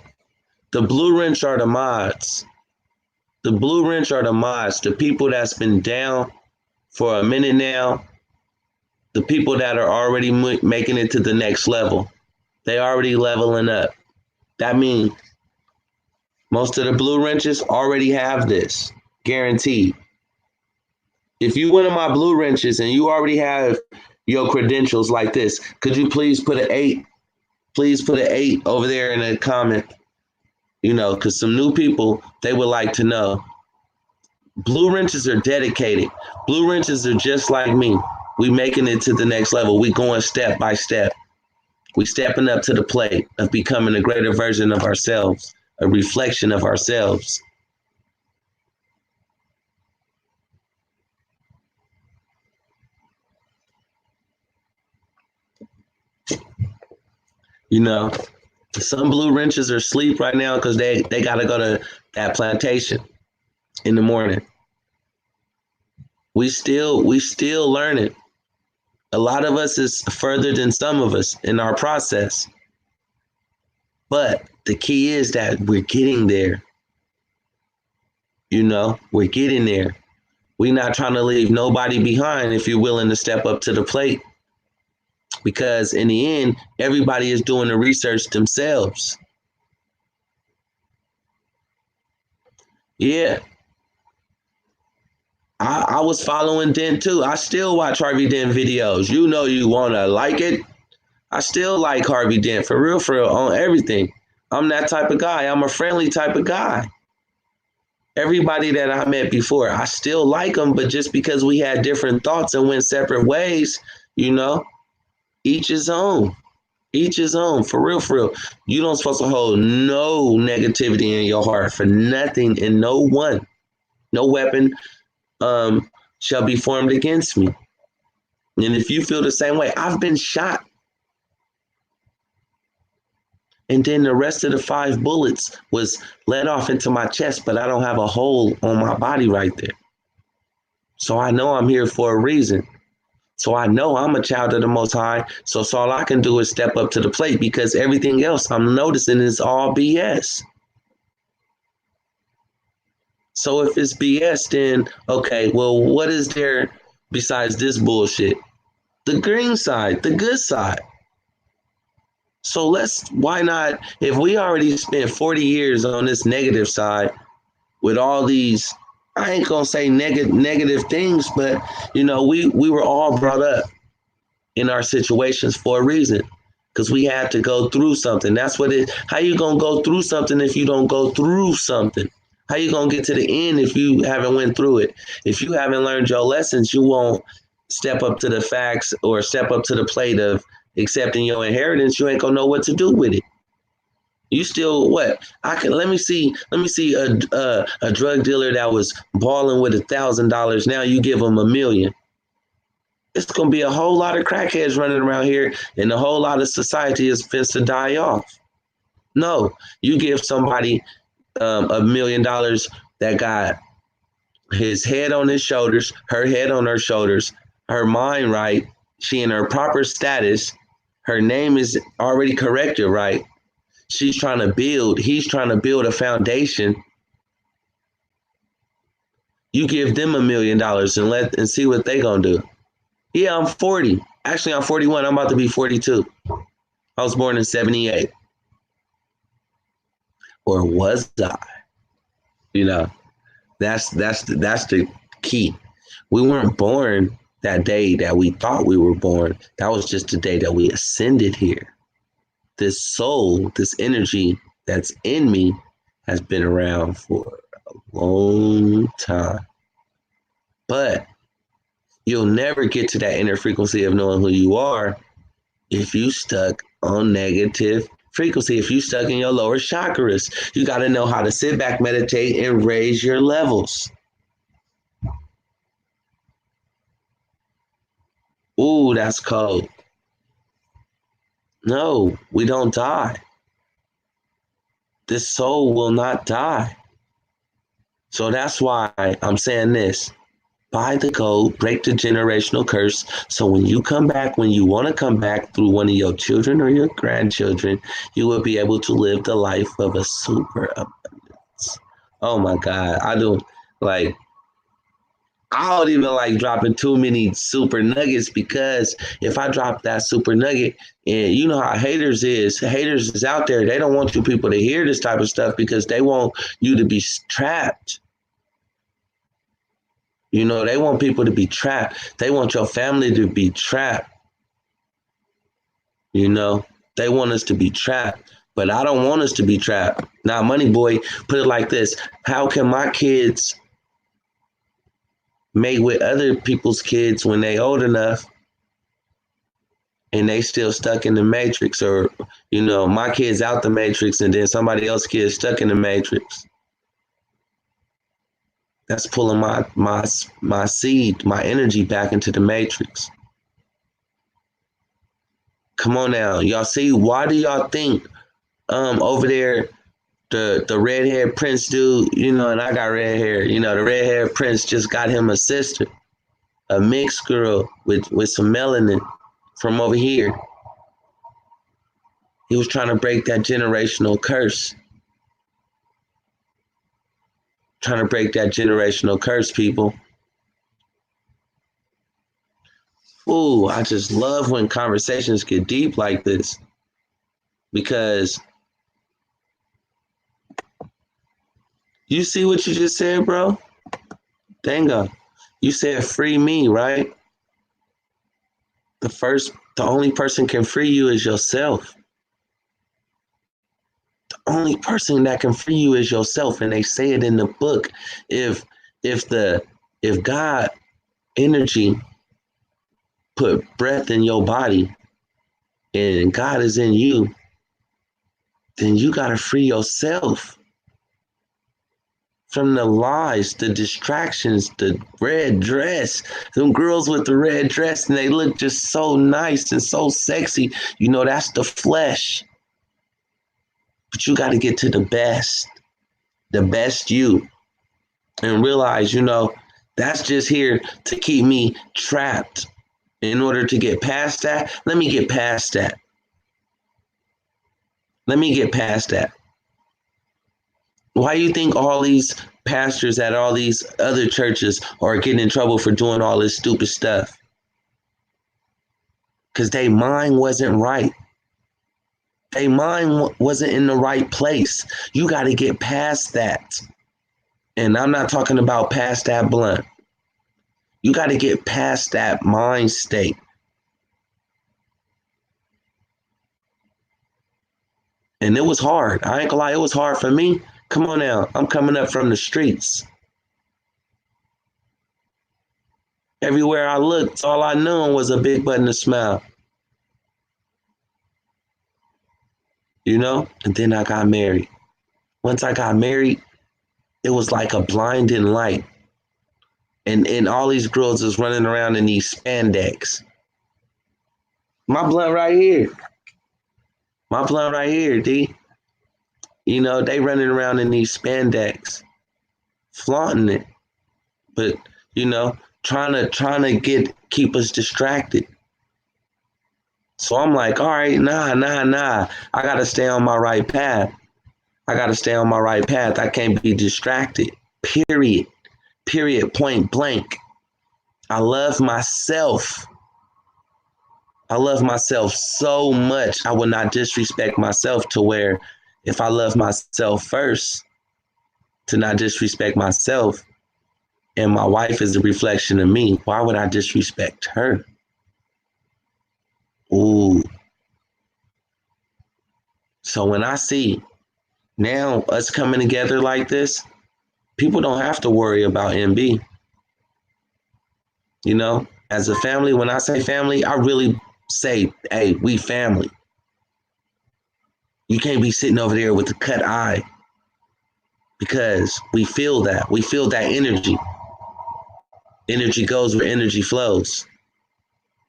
The blue wrench are the mods. The blue wrench are the mods, the people that's been down for a minute now, the people that are already making it to the next level. They already leveling up. That means most of the blue wrenches already have this, guaranteed. If you one of my blue wrenches and you already have your credentials like this, could you please put an 8? Please put an 8 over there in the comment. You know, because some new people, they would like to know. Blue wrenches are dedicated. Blue wrenches are just like me. We making it to the next level. We going step by step. We stepping up to the plate of becoming a greater version of ourselves, a reflection of ourselves. You know, some blue wrenches are asleep right now because they got to go to that plantation in the morning. We still learning. A lot of us is further than some of us in our process. But the key is that we're getting there. You know, we're getting there. We're not trying to leave nobody behind if you're willing to step up to the plate. Because in the end, everybody is doing the research themselves. Yeah. I was following Dent too. I still watch Harvey Dent videos. You know you want to like it. I still like Harvey Dent for real on everything. I'm that type of guy. I'm a friendly type of guy. Everybody that I met before, I still like them, but just because we had different thoughts and went separate ways, you know, each his own. Each his own, for real, for real. You don't supposed to hold no negativity in your heart for nothing and no one. No weapon shall be formed against me. And if you feel the same way, I've been shot. And then the rest of the 5 bullets was let off into my chest, but I don't have a hole on my body right there. So I know I'm here for a reason. So I know I'm a child of the Most High. So all I can do is step up to the plate because everything else I'm noticing is all BS. So if it's BS, then okay, well, what is there besides this bullshit? The green side, the good side. So why not, if we already spent 40 years on this negative side with all these, I ain't gonna say negative things, but you know, we were all brought up in our situations for a reason because we had to go through something. That's what how you gonna go through something if you don't go through something? How you gonna get to the end if you haven't went through it? If you haven't learned your lessons, you won't step up to the facts or step up to the plate of accepting your inheritance. You ain't gonna know what to do with it. You still what? Let me see a drug dealer that was balling with $1,000. Now you give him $1 million. It's gonna be a whole lot of crackheads running around here, and a whole lot of society is supposed to die off. No, you give somebody $1 million that got his head on his shoulders, her head on her shoulders, her mind right, she in her proper status, her name is already corrected right. He's trying to build a foundation. You give them $1 million and see what they gonna do. Yeah, I'm 40. Actually, I'm 41. I'm about to be 42. I was born in 78. Or was I? You know, that's the key. We weren't born that day that we thought we were born. That was just the day that we ascended here. This soul, this energy that's in me has been around for a long time. But you'll never get to that inner frequency of knowing who you are if you stuck on negative frequency, if you stuck in your lower chakras. You got to know how to sit back, meditate, and raise your levels. Ooh, that's cold. No, we don't die. This soul will not die. So that's why I'm saying this. buy the gold, break the generational curse. So when you come back, when you want to come back through one of your children or your grandchildren, you will be able to live the life of a super abundance. Oh my God. Like, I don't even like dropping too many super nuggets, because if I drop that super nugget, and you know how haters is out there, they don't want you people to hear this type of stuff because they want you to be trapped. You know, they want people to be trapped. They want your family to be trapped. You know, they want us to be trapped, but I don't want us to be trapped. Now, Money Boy put it like this: how can my kids mate with other people's kids when they old enough and they still stuck in the matrix? Or, you know, my kids out the matrix and then somebody else's kids stuck in the matrix. That's pulling my seed, my energy back into the matrix. Come on now. Y'all see, why do y'all think over there the red haired prince dude, you know, and I got red hair, you know, the red haired prince just got him a sister, a mixed girl with some melanin from over here. He was trying to break that generational curse. Trying to break that generational curse, people. Ooh, I just love when conversations get deep like this, because you see what you just said, bro? Dango, you said free me, right? The only person can free you is yourself. The only person that can free you is yourself. And they say it in the book. If God energy put breath in your body and God is in you, then you gotta free yourself from the lies, the distractions, the red dress. Them girls with the red dress and they look just so nice and so sexy. You know, that's the flesh. But you got to get to the best you, and realize, you know, that's just here to keep me trapped. In order to get past that, let me get past that. Let me get past that. Why do you think all these pastors at all these other churches are getting in trouble for doing all this stupid stuff? Because their mind wasn't right. Their mind wasn't in the right place. You got to get past that. And I'm not talking about past that blunt. You got to get past that mind state. And it was hard. I ain't gonna lie, it was hard for me. Come on now. I'm coming up from the streets. Everywhere I looked, all I knew was a big button to smile. You know? And then I got married. Once I got married, it was like a blinding light. And all these girls is running around in these spandex. My blunt right here. My blunt right here, D. You know, they running around in these spandex, flaunting it. But, you know, trying to keep us distracted. So I'm like, all right, nah. I gotta stay on my right path. I can't be distracted. Period. Point blank. I love myself. I love myself so much. I would not disrespect myself to where if I love myself first, to not disrespect myself, and my wife is a reflection of me, why would I disrespect her? Ooh. So when I see now us coming together like this, people don't have to worry about MB. You know, as a family, when I say family, I really say, hey, we family. You can't be sitting over there with a cut eye, because we feel that. We feel that energy. Energy goes where energy flows.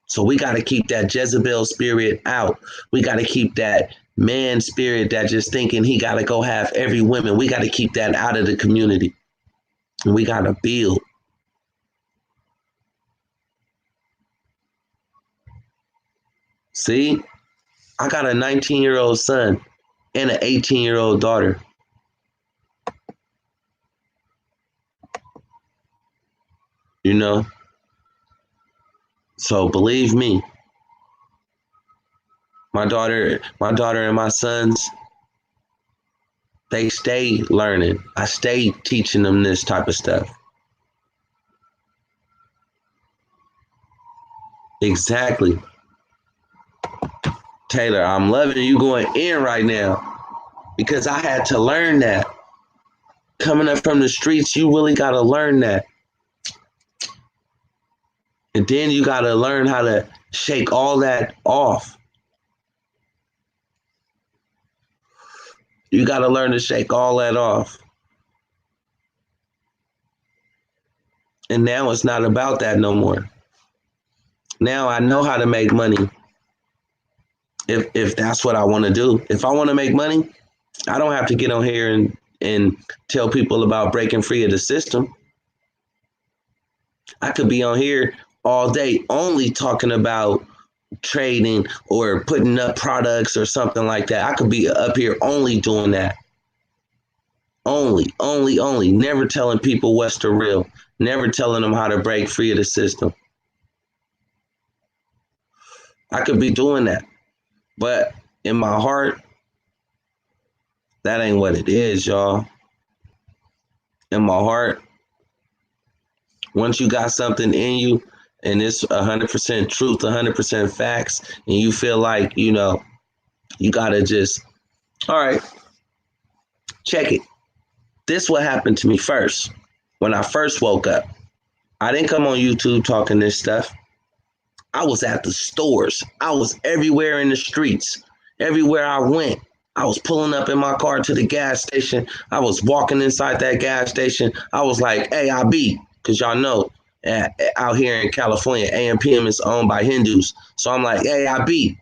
So we got to keep that Jezebel spirit out. We got to keep that man spirit that just thinking he got to go have every woman. We got to keep that out of the community. And we got to build. See, I got a 19-year-old son and an 18-year-old daughter. You know? So believe me, my daughter and my sons, they stay learning. I stay teaching them this type of stuff. Exactly. Taylor, I'm loving you going in right now because I had to learn that. Coming up from the streets, you really got to learn that. And then you got to learn how to shake all that off. You got to learn to shake all that off. And now it's not about that no more. Now I know how to make money. If that's what I want to do. If I want to make money, I don't have to get on here and tell people about breaking free of the system. I could be on here all day only talking about trading or putting up products or something like that. I could be up here only doing that. Only. Never telling people what's the real. Never telling them how to break free of the system. I could be doing that. But in my heart, that ain't what it is, y'all. In my heart, once you got something in you and it's 100% truth, 100% facts, and you feel like, you got to just, all right, check it. This what happened to me first. When I first woke up, I didn't come on YouTube talking this stuff. I was at the stores. I was everywhere in the streets. Everywhere I went, I was pulling up in my car to the gas station. I was walking inside that gas station. I was like, hey, IB, because y'all know out here in California, AM/PM is owned by Hindus. So I'm like, hey, IB,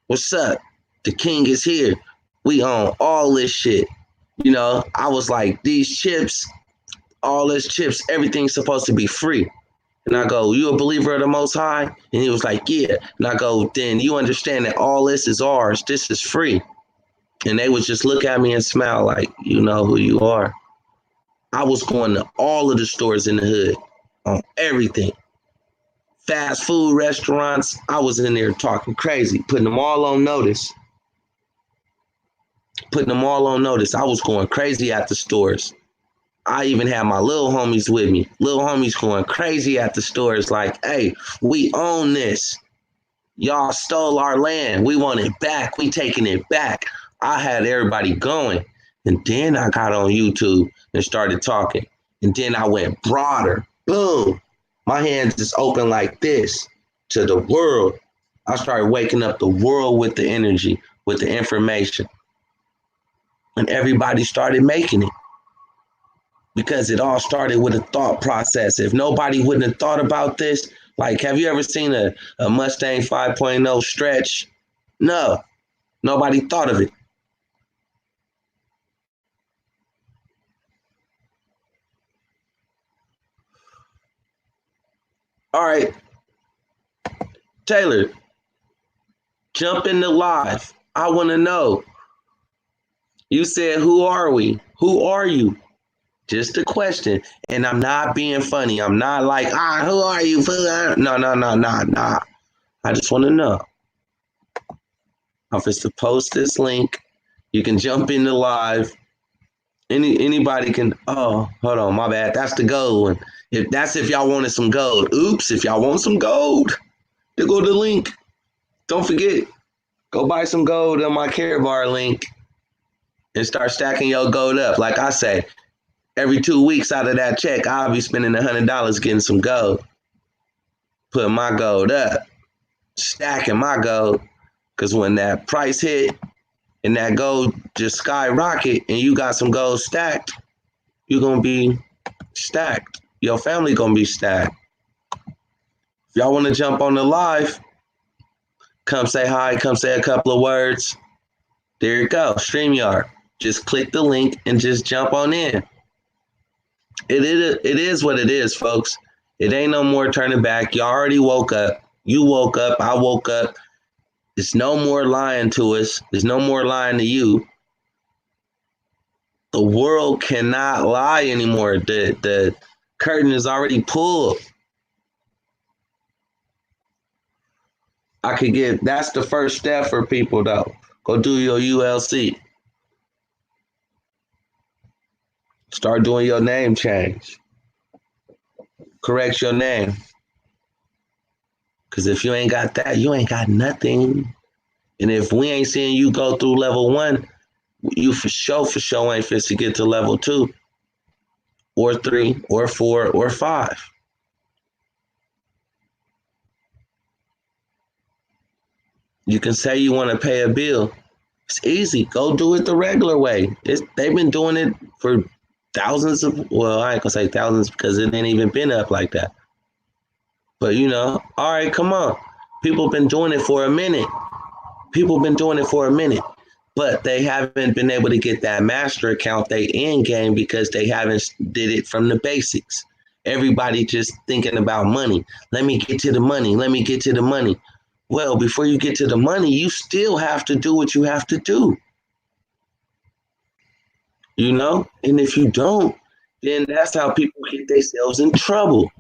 what's up? The king is here. We own all this shit. I was like, these chips, all this chips, everything's supposed to be free. And I go, you a believer of the Most High? And he was like, yeah. And I go, then you understand that all this is ours. This is free. And they would just look at me and smile like, you know who you are. I was going to all of the stores in the hood on everything. Fast food restaurants, I was in there talking crazy, putting them all on notice. I was going crazy at the stores. I even had my little homies with me. Little homies going crazy at the stores like, hey, we own this. Y'all stole our land. We want it back. We taking it back. I had everybody going. And then I got on YouTube and started talking. And then I went broader. Boom. My hands just open like this to the world. I started waking up the world with the energy, with the information. And everybody started making it. Because it all started with a thought process. If nobody wouldn't have thought about this, like, have you ever seen a Mustang 5.0 stretch? No, nobody thought of it. All right, Taylor, jump in the live. I want to know. You said, who are we? Who are you? Just a question. And I'm not being funny. I'm not like, who are you? No. I just want to know. If it's to post this link, you can jump in the live. Anybody can, oh, hold on, my bad. That's the gold one. If y'all wanted some gold. Oops, if y'all want some gold, then go to the link. Don't forget, go buy some gold on my Karatbar link and start stacking your gold up. Like I say, every 2 weeks out of that check, I'll be spending $100 getting some gold. Putting my gold up. Stacking my gold. Because when that price hit and that gold just skyrocket and you got some gold stacked, you're going to be stacked. Your family going to be stacked. If y'all want to jump on the live, come say hi, come say a couple of words. There you go, StreamYard. Just click the link and just jump on in. It is what it is, folks. It ain't no more turning back. Y'all already woke up. You woke up. I woke up. There's no more lying to us. There's no more lying to you. The world cannot lie anymore. The curtain is already pulled. That's the first step for people though. Go do your ULC. Start doing your name change. Correct your name. Because if you ain't got that, you ain't got nothing. And if we ain't seeing you go through level 1, you for sure ain't fit to get to level 2 or 3 or 4 or 5. You can say you want to pay a bill. It's easy. Go do it the regular way. They've been doing it for thousands of, well, I ain't gonna say thousands because it ain't even been up like that. But all right, come on. People have been doing it for a minute. But they haven't been able to get that master account, they end game, because they haven't did it from the basics. Everybody just thinking about money. Let me get to the money. Well, before you get to the money, you still have to do what you have to do. And if you don't, then that's how people get themselves in trouble.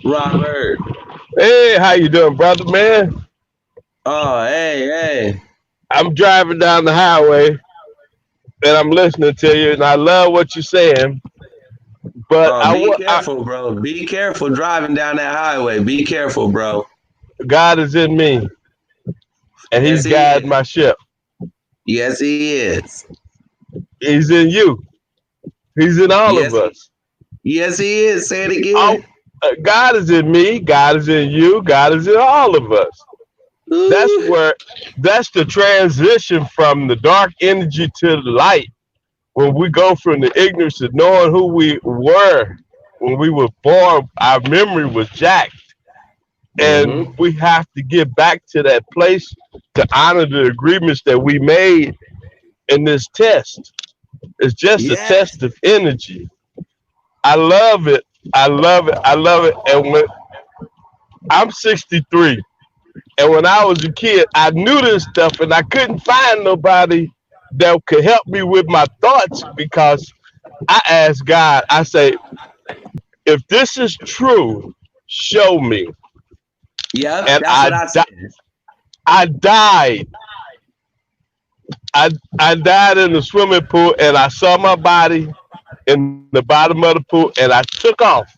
Robert. Hey, how you doing, brother, man? Oh, hey. I'm driving down the highway, and I'm listening to you, and I love what you're saying. But be careful, bro. Be careful driving down that highway. Be careful, bro. God is in me, and He's guiding my ship. Yes, He is. He's in you. He's in all of us. Yes, He is. Say it again. God is in me. God is in you. God is in all of us. Ooh. That's the transition from the dark energy to the light. When we go from the ignorance of knowing who we were when we were born, our memory was jacked. And we have to get back to that place to honor the agreements that we made in this test. It's just a test of energy. I love it. And when I'm 63, and when I was a kid, I knew this stuff, and I couldn't find nobody that could help me with my thoughts, because I asked God, I say, if this is true, show me. Yeah, and that's what I said. I died. I died in the swimming pool, and I saw my body in the bottom of the pool, and I took off.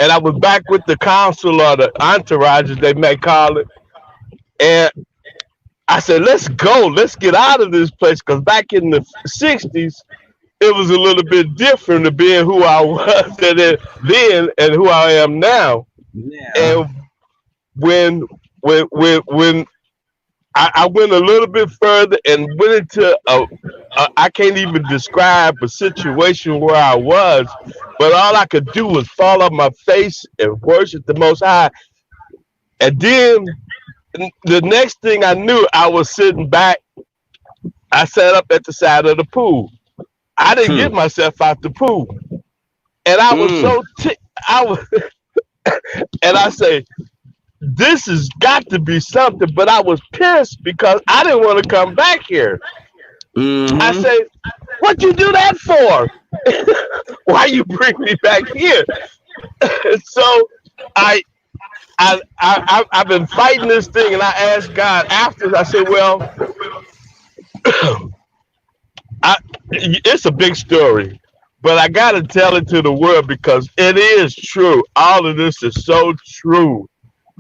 And I was back with the council or the entourage, as they may call it. And I said, let's go. Let's get out of this place. Because back in the 60s, it was a little bit different to being who I was then and who I am now. Yeah. And when I went a little bit further and went into I can't even describe a situation where I was, but all I could do was fall on my face and worship the Most High. And then the next thing I knew, I was sitting back. I sat up at the side of the pool. I didn't get myself out the pool, and I was and I say, this has got to be something. But I was pissed because I didn't want to come back here. I say, what you do that for? Why you bring me back here? So I've been fighting this thing, and I asked God after. I said, well, it's a big story, but I got to tell it to the world because it is true. All of this is so true.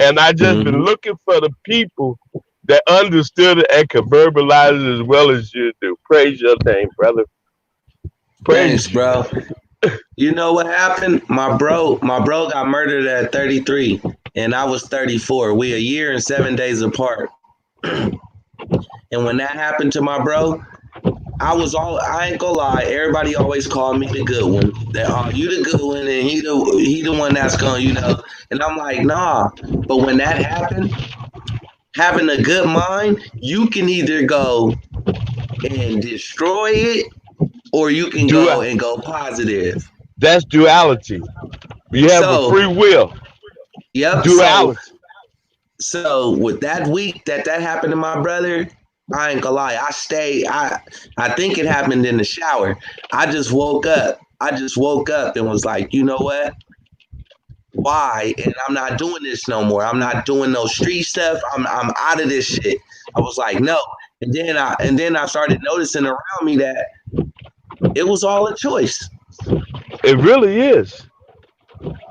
And I just been looking for the people that understood it and could verbalize it as well as you do. Praise your name, brother. Thanks, bro. You know what happened? My bro got murdered at 33, and I was 34. We a year and 7 days apart. And when that happened to my bro, I ain't gonna lie, everybody always called me the good one. That you the good one, and he the one that's gonna, And I'm like, nah. But when that happened, having a good mind, you can either go and destroy it, or you can go and go positive. That's duality. You have a free will. Yep. Duality. So with that week that happened to my brother, I ain't gonna lie. I stayed. I think it happened in the shower. I just woke up. And was like, you know what? Why? And I'm not doing this no more. I'm not doing no street stuff. I'm out of this shit. I was like, no. And then I started noticing around me that it was all a choice. It really is.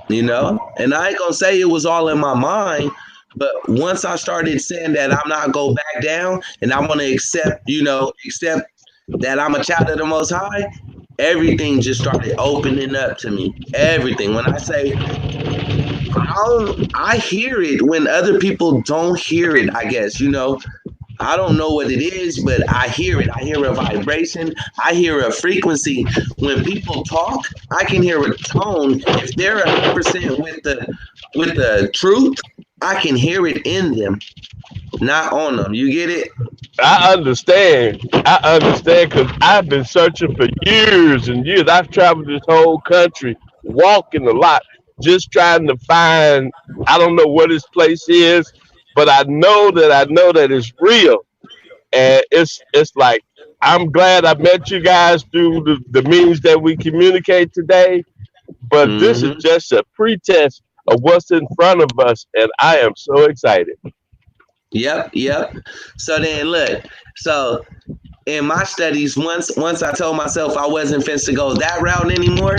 You know? And I ain't gonna say it was all in my mind, but once I started saying that I'm not go back down and I want to accept that I'm a child of the Most High, everything just started opening up to me. Everything. When I say I hear it when other people don't hear it, I guess, I don't know what it is, but I hear it. I hear a vibration. I hear a frequency. When people talk, I can hear a tone. If they're 100% with the truth, I can hear it in them, not on them. You get it? I understand because I've been searching for years and years. I've traveled this whole country, walking a lot, just trying to find. I don't know what this place is, but I know that it's real, and it's like I'm glad I met you guys through the means that we communicate today. But this is Mm-hmm. just a pretest of what's in front of us, and I am so excited. Yep. So then look, so in my studies, once I told myself I wasn't fit to go that route anymore,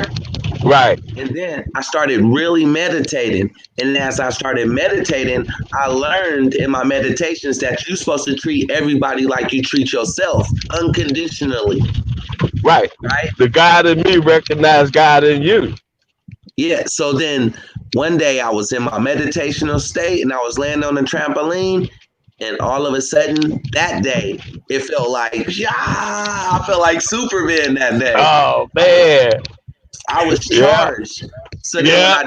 Right. and then I started really meditating. And as I started meditating, I learned in my meditations that you're supposed to treat everybody like you treat yourself, unconditionally, Right. right? The God in me recognize God in you. Yeah. So then one day I was in my meditational state and I was laying on the trampoline. And all of a sudden, that day, it felt like, yeah, I felt like Superman that day. Oh man. I was Yeah. charged. So then when Yeah.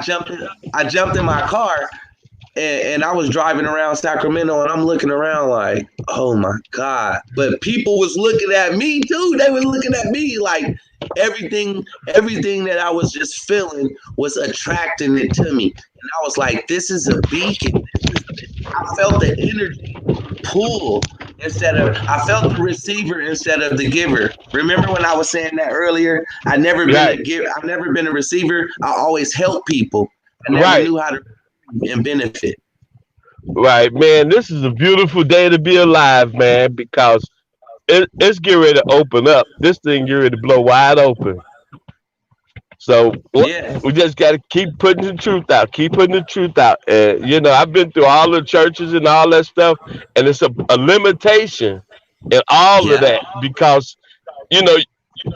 I jumped in my car and I was driving around Sacramento and I'm looking around like, oh my God. But people was looking at me too. They were looking at me like everything that I was just feeling was attracting it to me. And I was like, this is a beacon. I felt the energy pull I felt the receiver instead of the giver. Remember when I was saying that earlier? I've never Right. been a receiver. I always help people. I never Right. knew how to and benefit. Right, man. This is a beautiful day to be alive, man, because it's getting ready to open up. This thing getting ready to blow wide open. So Yeah. we just got to keep putting the truth out. Keep putting the truth out. And I've been through all the churches and all that stuff, and it's a limitation in all of Yeah. that because you know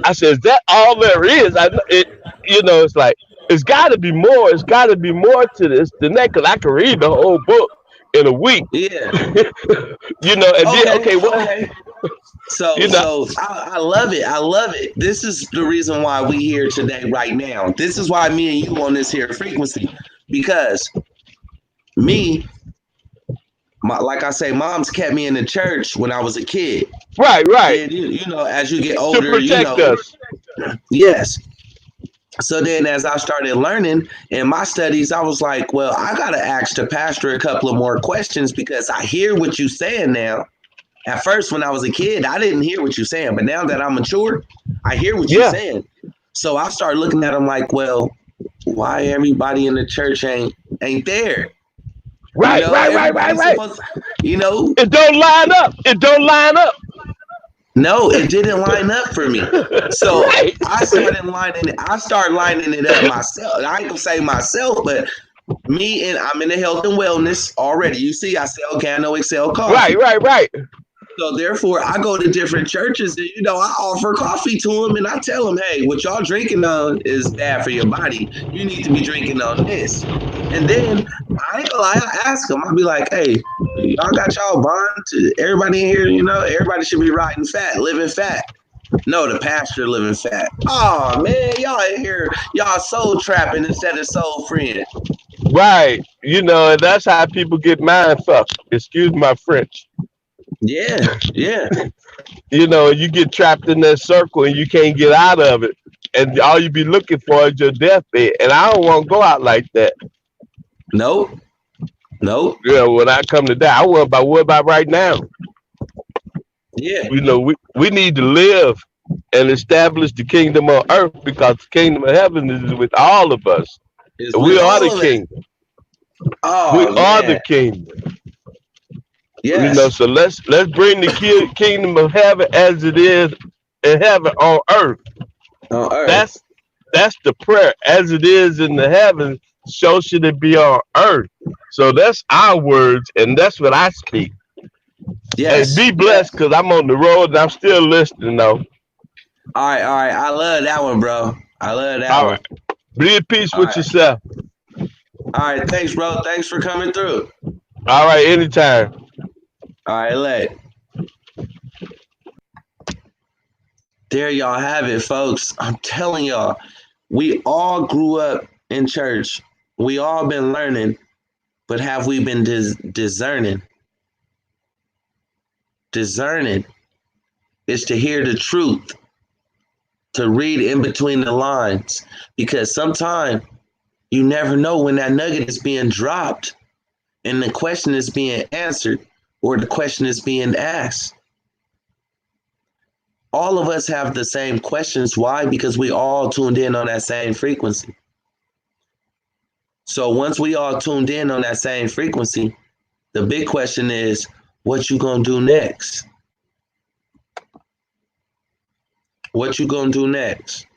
I said, is that all there is? It's like it's got to be more. It's got to be more to this than that because I can read the whole book in a week. Yeah. And then Okay. okay, what? Okay. So You know, I love it. I love it. This is the reason why we here today, right now. This is why me and you on this here frequency. Because me, like I say, mom's kept me in the church when I was a kid. right, Then as you get to older, protect us. yes. So then as I started learning in my studies, I was like, well, I gotta ask the pastor a couple of more questions because I hear what you're saying now. At first, when I was a kid, I didn't hear what you're saying, but now that I'm mature, I hear what you're Yeah, saying. So I started looking at them like, well, why everybody in the church ain't there? right, Everybody's right. supposed, It don't line up. It don't line up. no, it didn't line up for me. So Right. I started lining it up myself. I ain't gonna say myself, but me and I'm in the health and wellness already. You see, I sell Cano Excel coffee. Right. So therefore, I go to different churches and I offer coffee to them and I tell them, hey, what y'all drinking on is bad for your body. You need to be drinking on this. And then I ain't gonna lie, I ask them, I'll be like, hey, y'all got y'all bond to everybody in here, everybody should be riding fat, living fat. No, the pastor living fat. Oh man, y'all in here, y'all soul trapping instead of soul freeing. Right. And that's how people get mind fucked. Excuse my French. Yeah. You get trapped in that circle and you can't get out of it. And all you be looking for is your deathbed. And I don't want to go out like that. Nope. Nope. Yeah, when I come to die, I worry about what about right now. Yeah. You know, we need to live and establish the kingdom on earth because the kingdom of heaven is with all of us. It's And with we are the all of it. kingdom. We Oh are the man. kingdom. You know, Yes. so let's bring the kingdom of heaven as it is in heaven on earth. On earth. That's that's the prayer. As it is in the heavens, so should it be on earth. So that's our words, and that's what I speak. Hey, Yes. be blessed, Yes. cause I'm on the road and I'm still listening though. All right. All right. I love that one, bro. I love that All one. right. Be at peace All with right. yourself. All right. Thanks, bro. Thanks for coming through. All right, anytime. All right. Let. There y'all have it, folks. I'm telling y'all, we all grew up in church. We all been learning, but have we been discerning? Discerning is to hear the truth, to read in between the lines, because sometimes you never know when that nugget is being dropped and the question is being answered or the question is being asked. All of us have the same questions. Why? Because we all tuned in on that same frequency. So once we all tuned in on that same frequency, the big question is, what you gonna do next? What you gonna do next?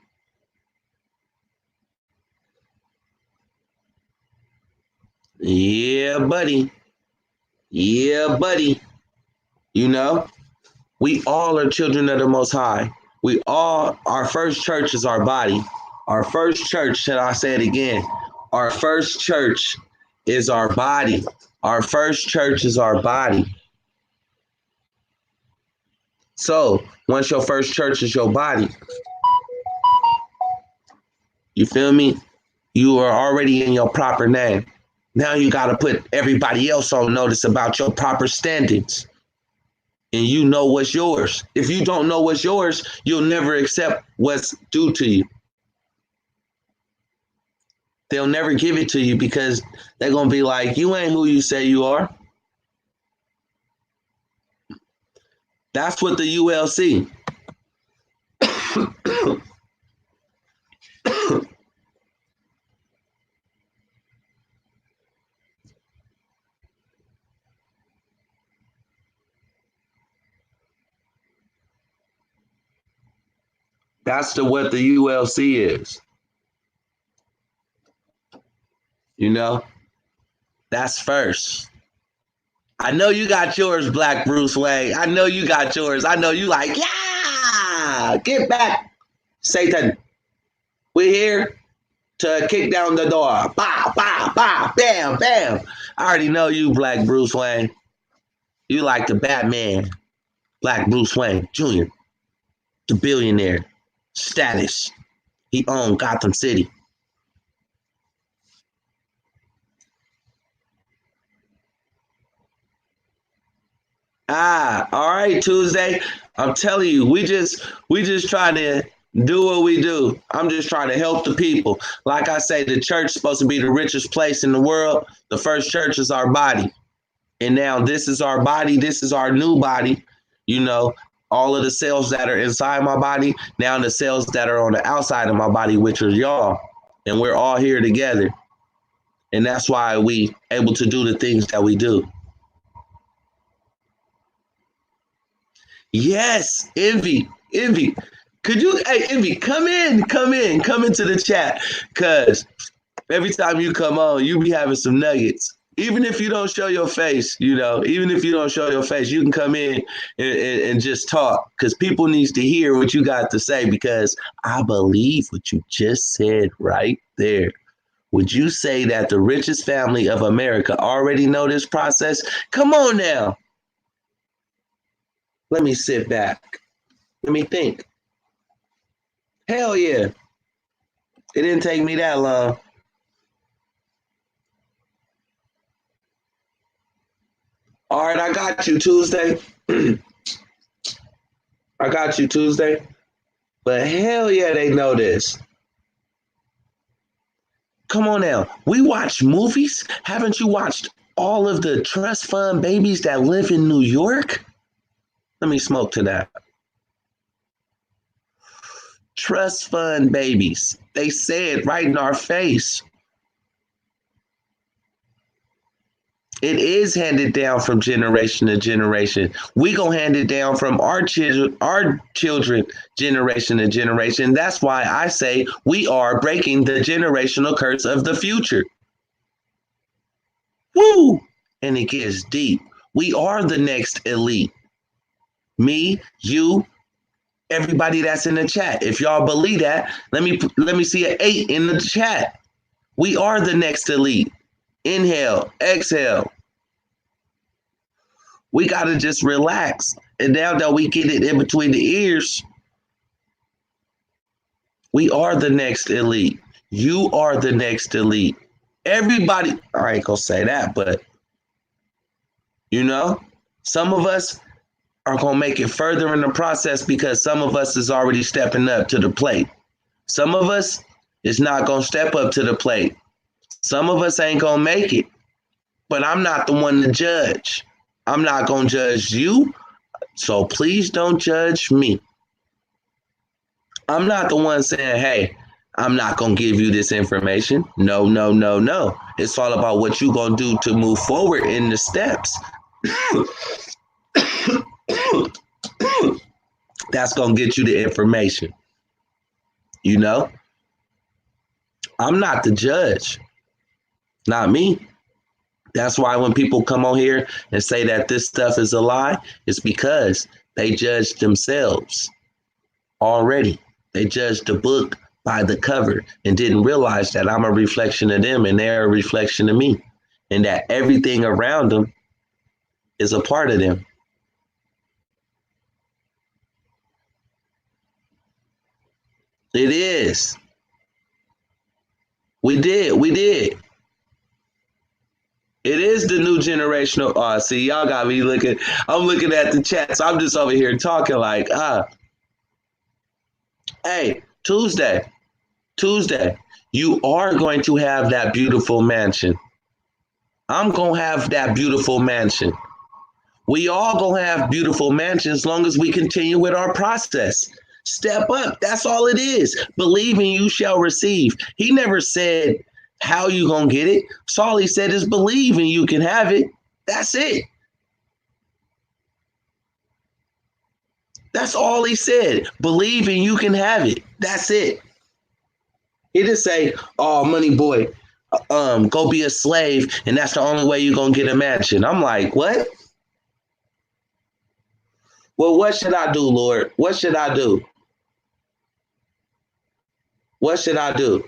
Yeah, buddy. Yeah, buddy. You know, we all are children of the Most High. We all, our first church is our body. Our first church, should I say it again? Our first church is our body. Our first church is our body. So once your first church is your body, you feel me? You are already in your proper name. Now you got to put everybody else on notice about your proper standings. And you know what's yours. If you don't know what's yours, you'll never accept what's due to you. They'll never give it to you because they're going to be like, you ain't who you say you are. That's what the ULC. That's what the ULC is. You know, that's first. I know you got yours, Black Bruce Wayne. I know you got yours. I know you like, yeah, get back, Satan. We're here to kick down the door. Bah, bah, bah, bam, bam. I already know you, Black Bruce Wayne. You like the Batman, Black Bruce Wayne Jr., the billionaire status. He owned Gotham City. All right, Tuesday. I'm telling you, we just trying to do what we do. I'm just trying to help the people. Like I say, the church is supposed to be the richest place in the world. The first church is our body. And now this is our body. This is our new body. You know, all of the cells that are inside my body, now the cells that are on the outside of my body, which are y'all. And we're all here together. And that's why we able to do the things that we do. Yes, Envy. Could you, hey, Envy, come into the chat. Cause every time you come on, you be having some nuggets. Even if you don't show your face, you know, even if you don't show your face, you can come in and just talk. Cause people needs to hear what you got to say because I believe what you just said right there. Would you say that the richest family of America already know this process? Come on now. Let me sit back. Let me think. Hell yeah. It didn't take me that long. All right, I got you, Tuesday. I got you, Tuesday. But hell yeah, they know this. Come on now. We watch movies. Haven't you watched all of the trust fund babies that live in New York? Let me smoke to that. Trust fund babies. They say it right in our face. It is handed down from generation to generation. We gonna hand it down from our children, generation to generation. That's why I say we are breaking the generational curse of the future. Woo! And it gets deep. We are the next elite. Me, you, everybody that's in the chat. If y'all believe that, let me see an 8 in the chat. We are the next elite. Inhale, exhale. We got to just relax. And now that we get it in between the ears, we are the next elite. You are the next elite. Everybody, I ain't going to say that, but you know, some of us are going to make it further in the process because some of us is already stepping up to the plate. Some of us is not going to step up to the plate. Some of us ain't going to make it, but I'm not the one to judge. I'm not going to judge you, so please don't judge me. I'm not the one saying, hey, I'm not going to give you this information. No, no, no, no. It's all about what you're going to do to move forward in the steps. That's going to get you the information. You know? I'm not the judge. Not me. That's why when people come on here and say that this stuff is a lie, it's because they judged themselves already. They judged the book by the cover and didn't realize that I'm a reflection of them and they're a reflection of me, and that everything around them is a part of them. It is. We did. It is the new generational. See, y'all got me looking. I'm looking at the chat, so I'm just over here talking like, hey, Tuesday, you are going to have that beautiful mansion. I'm going to have that beautiful mansion. We all going to have beautiful mansions as long as we continue with our process. Step up. That's all it is. Believe and you shall receive. He never said how you gonna get it. So all he said is believe and you can have it. That's it. That's all he said. Believe and you can have it. That's it. He didn't say, oh, money boy, go be a slave and that's the only way you're gonna get a mansion. I'm like, what? Well, what should I do, Lord? What should I do? What should I do?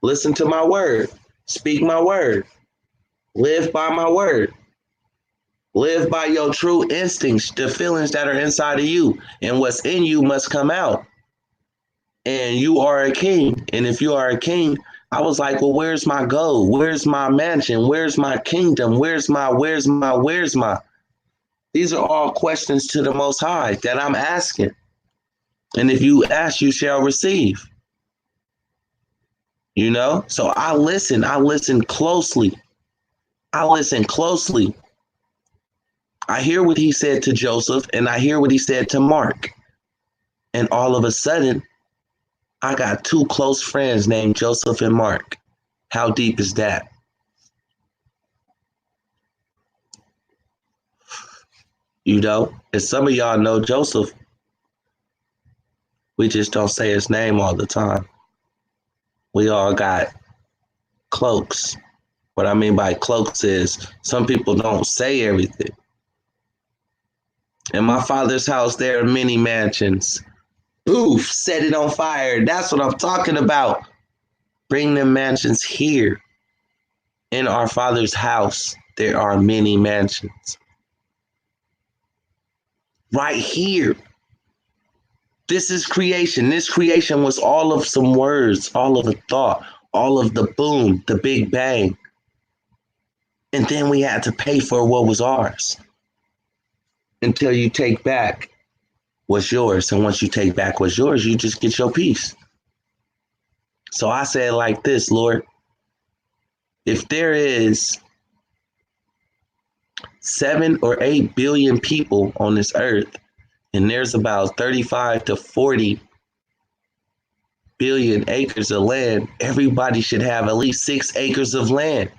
Listen to my word. Speak my word. Live by my word. Live by your true instincts, the feelings that are inside of you. And what's in you must come out. And you are a king. And if you are a king, I was like, well, where's my gold? Where's my mansion? Where's my kingdom? Where's my? These are all questions to the Most High that I'm asking. And if you ask, you shall receive. You know, so I listen closely. I hear what he said to Joseph and I hear what he said to Mark. And all of a sudden, I got two close friends named Joseph and Mark. How deep is that? You know, and some of y'all know Joseph. We just don't say his name all the time. We all got cloaks. What I mean by cloaks is some people don't say everything. In my father's house, there are many mansions. Oof, set it on fire. That's what I'm talking about. Bring them mansions here. In our father's house, there are many mansions. Right here. This is creation. This creation was all of some words, all of a thought, all of the boom, the big bang. And then we had to pay for what was ours until you take back what's yours. And once you take back what's yours, you just get your peace. So I say it like this, Lord. If there is 7 or 8 billion people on this earth, and there's about 35 to 40 billion acres of land. Everybody should have at least 6 acres of land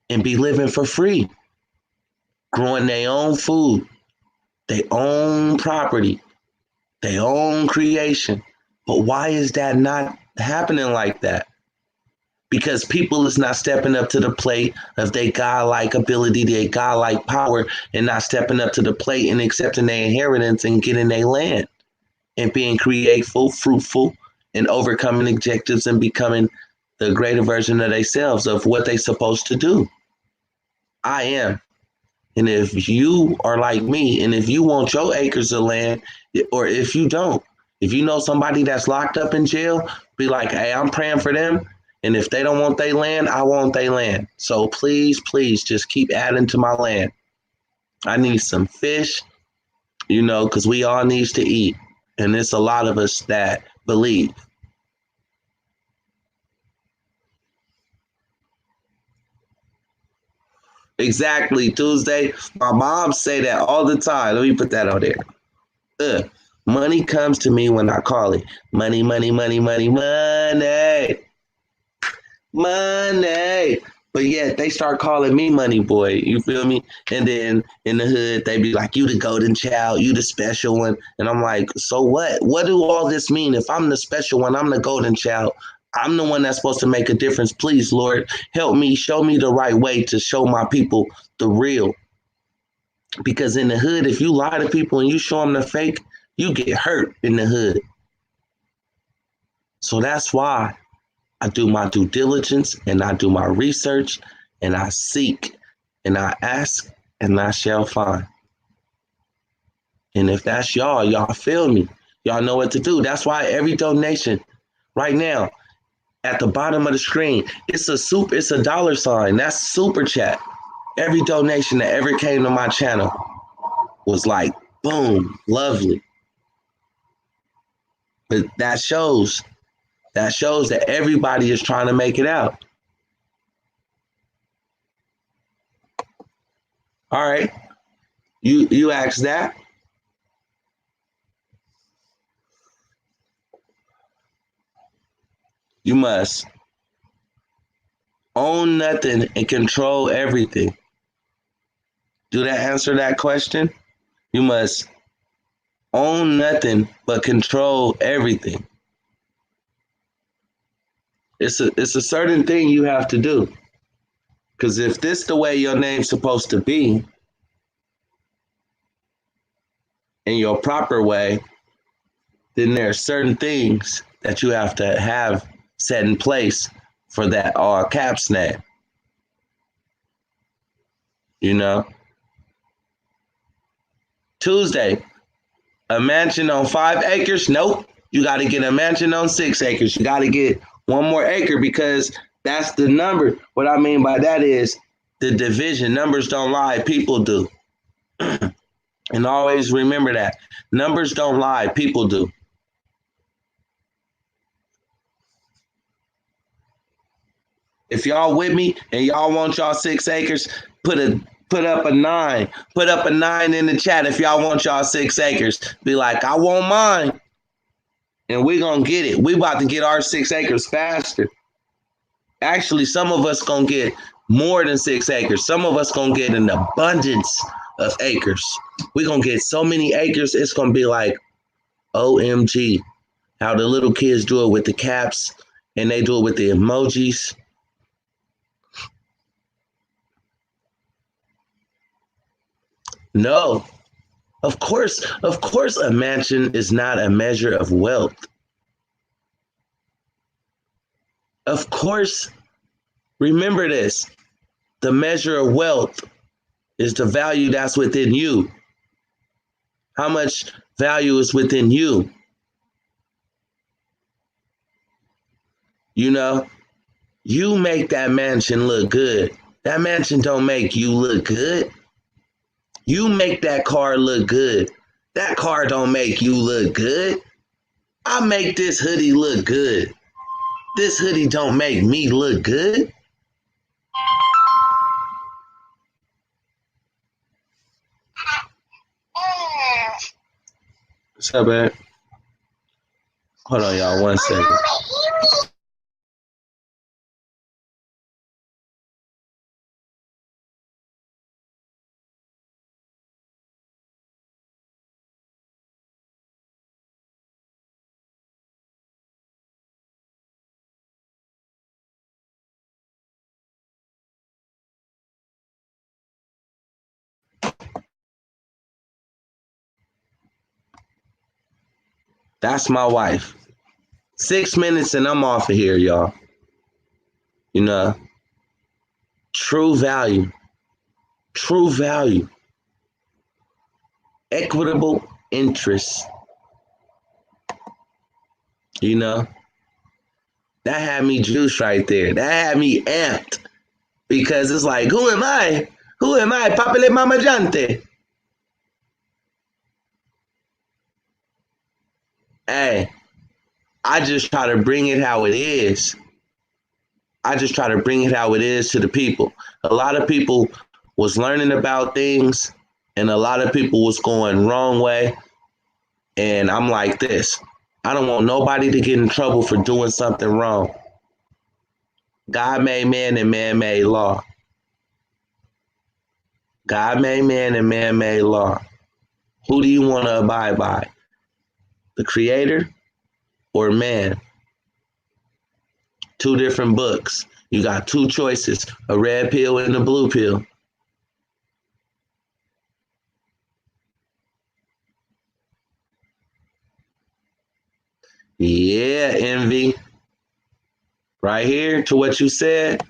and be living for free, growing their own food, their own property, their own creation. But why is that not happening like that? Because people is not stepping up to the plate of their godlike ability, their godlike power, and not stepping up to the plate and accepting their inheritance and getting their land and being creative, fruitful, and overcoming objectives and becoming the greater version of themselves of what they're supposed to do. I am. And if you are like me, and if you want your acres of land, or if you don't, if you know somebody that's locked up in jail, be like, hey, I'm praying for them. And if they don't want their land, I want their land. So please, please just keep adding to my land. I need some fish, because we all need to eat. And there's a lot of us that believe. Exactly, Tuesday. My mom say that all the time. Let me put that on there. Money comes to me when I call it. Money, money, money, money, money. Money. But yet they start calling me Money Boy. You feel me? And then in the hood, they be like, you the golden child, you the special one. And I'm like, so what? What do all this mean? If I'm the special one, I'm the golden child. I'm the one that's supposed to make a difference. Please, Lord, help me, show me the right way to show my people the real. Because in the hood, if you lie to people and you show them the fake, you get hurt in the hood. So that's why I do my due diligence and I do my research and I seek and I ask and I shall find. And if that's y'all feel me. Y'all know what to do. That's why every donation right now, at the bottom of the screen, it's a $sign. That's super chat. Every donation that ever came to my channel was like, boom, lovely. But that shows that everybody is trying to make it out. All right. You asked that. You must own nothing and control everything. Do that answer that question? You must own nothing but control everything. It's a certain thing you have to do. Because if this the way your name's supposed to be, in your proper way, then there are certain things that you have to have set in place for that all caps name. Tuesday, a mansion on 5 acres? Nope. You got to get a mansion on 6 acres. You got to get one more acre because that's the number. What I mean by that is the division. Numbers don't lie. People do. And always remember that. Numbers don't lie. People do. If y'all with me and y'all want y'all 6 acres, put up a 9. Put up a 9 in the chat if y'all want y'all 6 acres. Be like, I want mine. And we're going to get it. We about to get our 6 acres faster. Actually, some of us going to get more than 6 acres. Some of us going to get an abundance of acres. We're going to get so many acres, it's going to be like, OMG. How the little kids do it with the caps and they do it with the emojis. No, of course, a mansion is not a measure of wealth. Of course, remember this. The measure of wealth is the value that's within you. How much value is within you? You make that mansion look good. That mansion don't make you look good. You make that car look good. That car don't make you look good. I make this hoodie look good. This hoodie don't make me look good. What's up, man? Hold on, y'all, 1 second. That's my wife. 6 minutes and I'm off of here, y'all. You know, true value, equitable interest. You know, that had me juiced right there. That had me amped because it's like, who am I? Who am I? Papele Mama Jante. Hey, I just try to bring it how it is. I just try to bring it how it is to the people. A lot of people was learning about things and a lot of people was going wrong way. And I'm like this. I don't want nobody to get in trouble for doing something wrong. God made man and man made law. God made man and man made law. Who do you want to abide by? The creator or man? Two different books. You got two choices, a red pill and a blue pill. Yeah, Envy. Right here to what you said.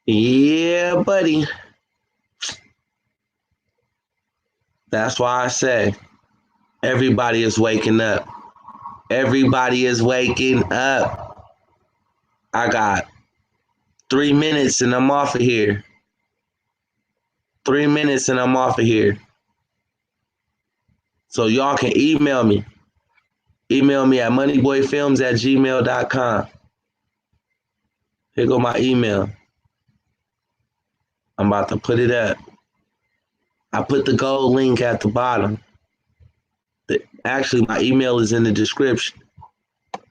Yeah, buddy. That's why I say everybody is waking up. Everybody is waking up. I got 3 minutes and I'm off of here. 3 minutes and I'm off of here. So y'all can email me. Email me at MoneyBoyFilmz@gmail.com. Here go my email. I'm about to put it up. I put the gold link at the bottom. Actually, my email is in the description.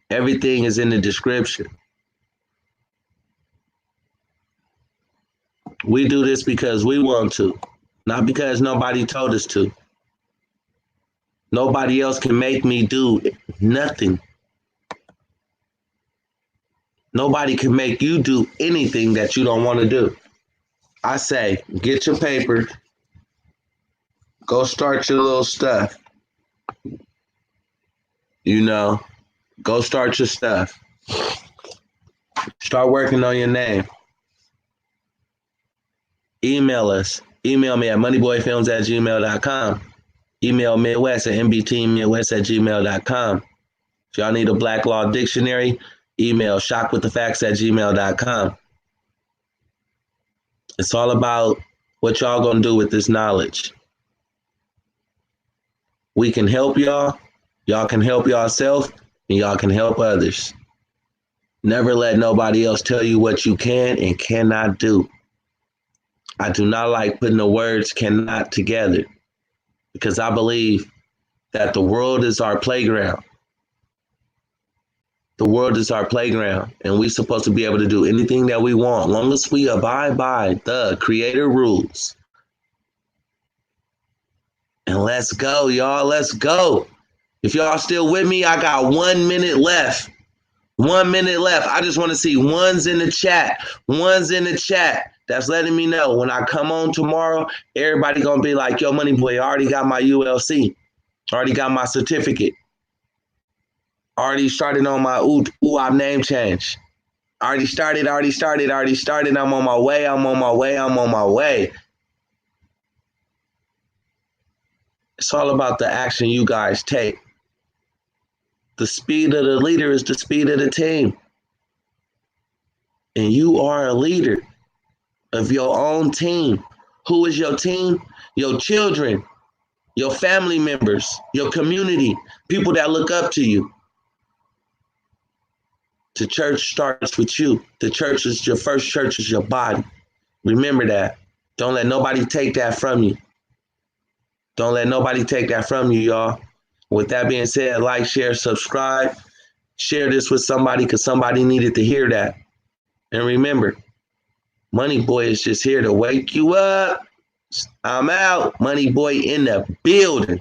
Everything is in the description. We do this because we want to, not because nobody told us to. Nobody else can make me do nothing. Nobody can make you do anything that you don't want to do. I say, get your paper, go start your little stuff. You know, go start your stuff. Start working on your name. Email us. Email me at moneyboyfilms@gmail.com. Email Midwest at mbtmidwest@gmail.com. If y'all need a Black Law Dictionary, email shockwiththefacts@gmail.com. It's all about what y'all gonna do with this knowledge. We can help y'all. Y'all can help yourself, and y'all can help others. Never let nobody else tell you what you can and cannot do. I do not like putting the words cannot together because I believe that the world is our playground. The world is our playground, and we're supposed to be able to do anything that we want, long as we abide by the creator rules. And let's go, y'all. Let's go. If y'all still with me, I got 1 minute left. 1 minute left. I just want to see ones in the chat. Ones in the chat. That's letting me know when I come on tomorrow, everybody going to be like, yo, Money Boy, I already got my ULC. I already got my certificate. I already started on my UAP name change. I already started. I'm on my way. It's all about the action you guys take. The speed of the leader is the speed of the team. And you are a leader of your own team. Who is your team? Your children, your family members, your community, people that look up to you. The church starts with you. The church is your first church is your body. Remember that. Don't let nobody take that from you. Don't let nobody take that from you, y'all. With that being said, like, share, subscribe. Share this with somebody because somebody needed to hear that. And remember, Money Boy is just here to wake you up. I'm out. Money Boy in the building.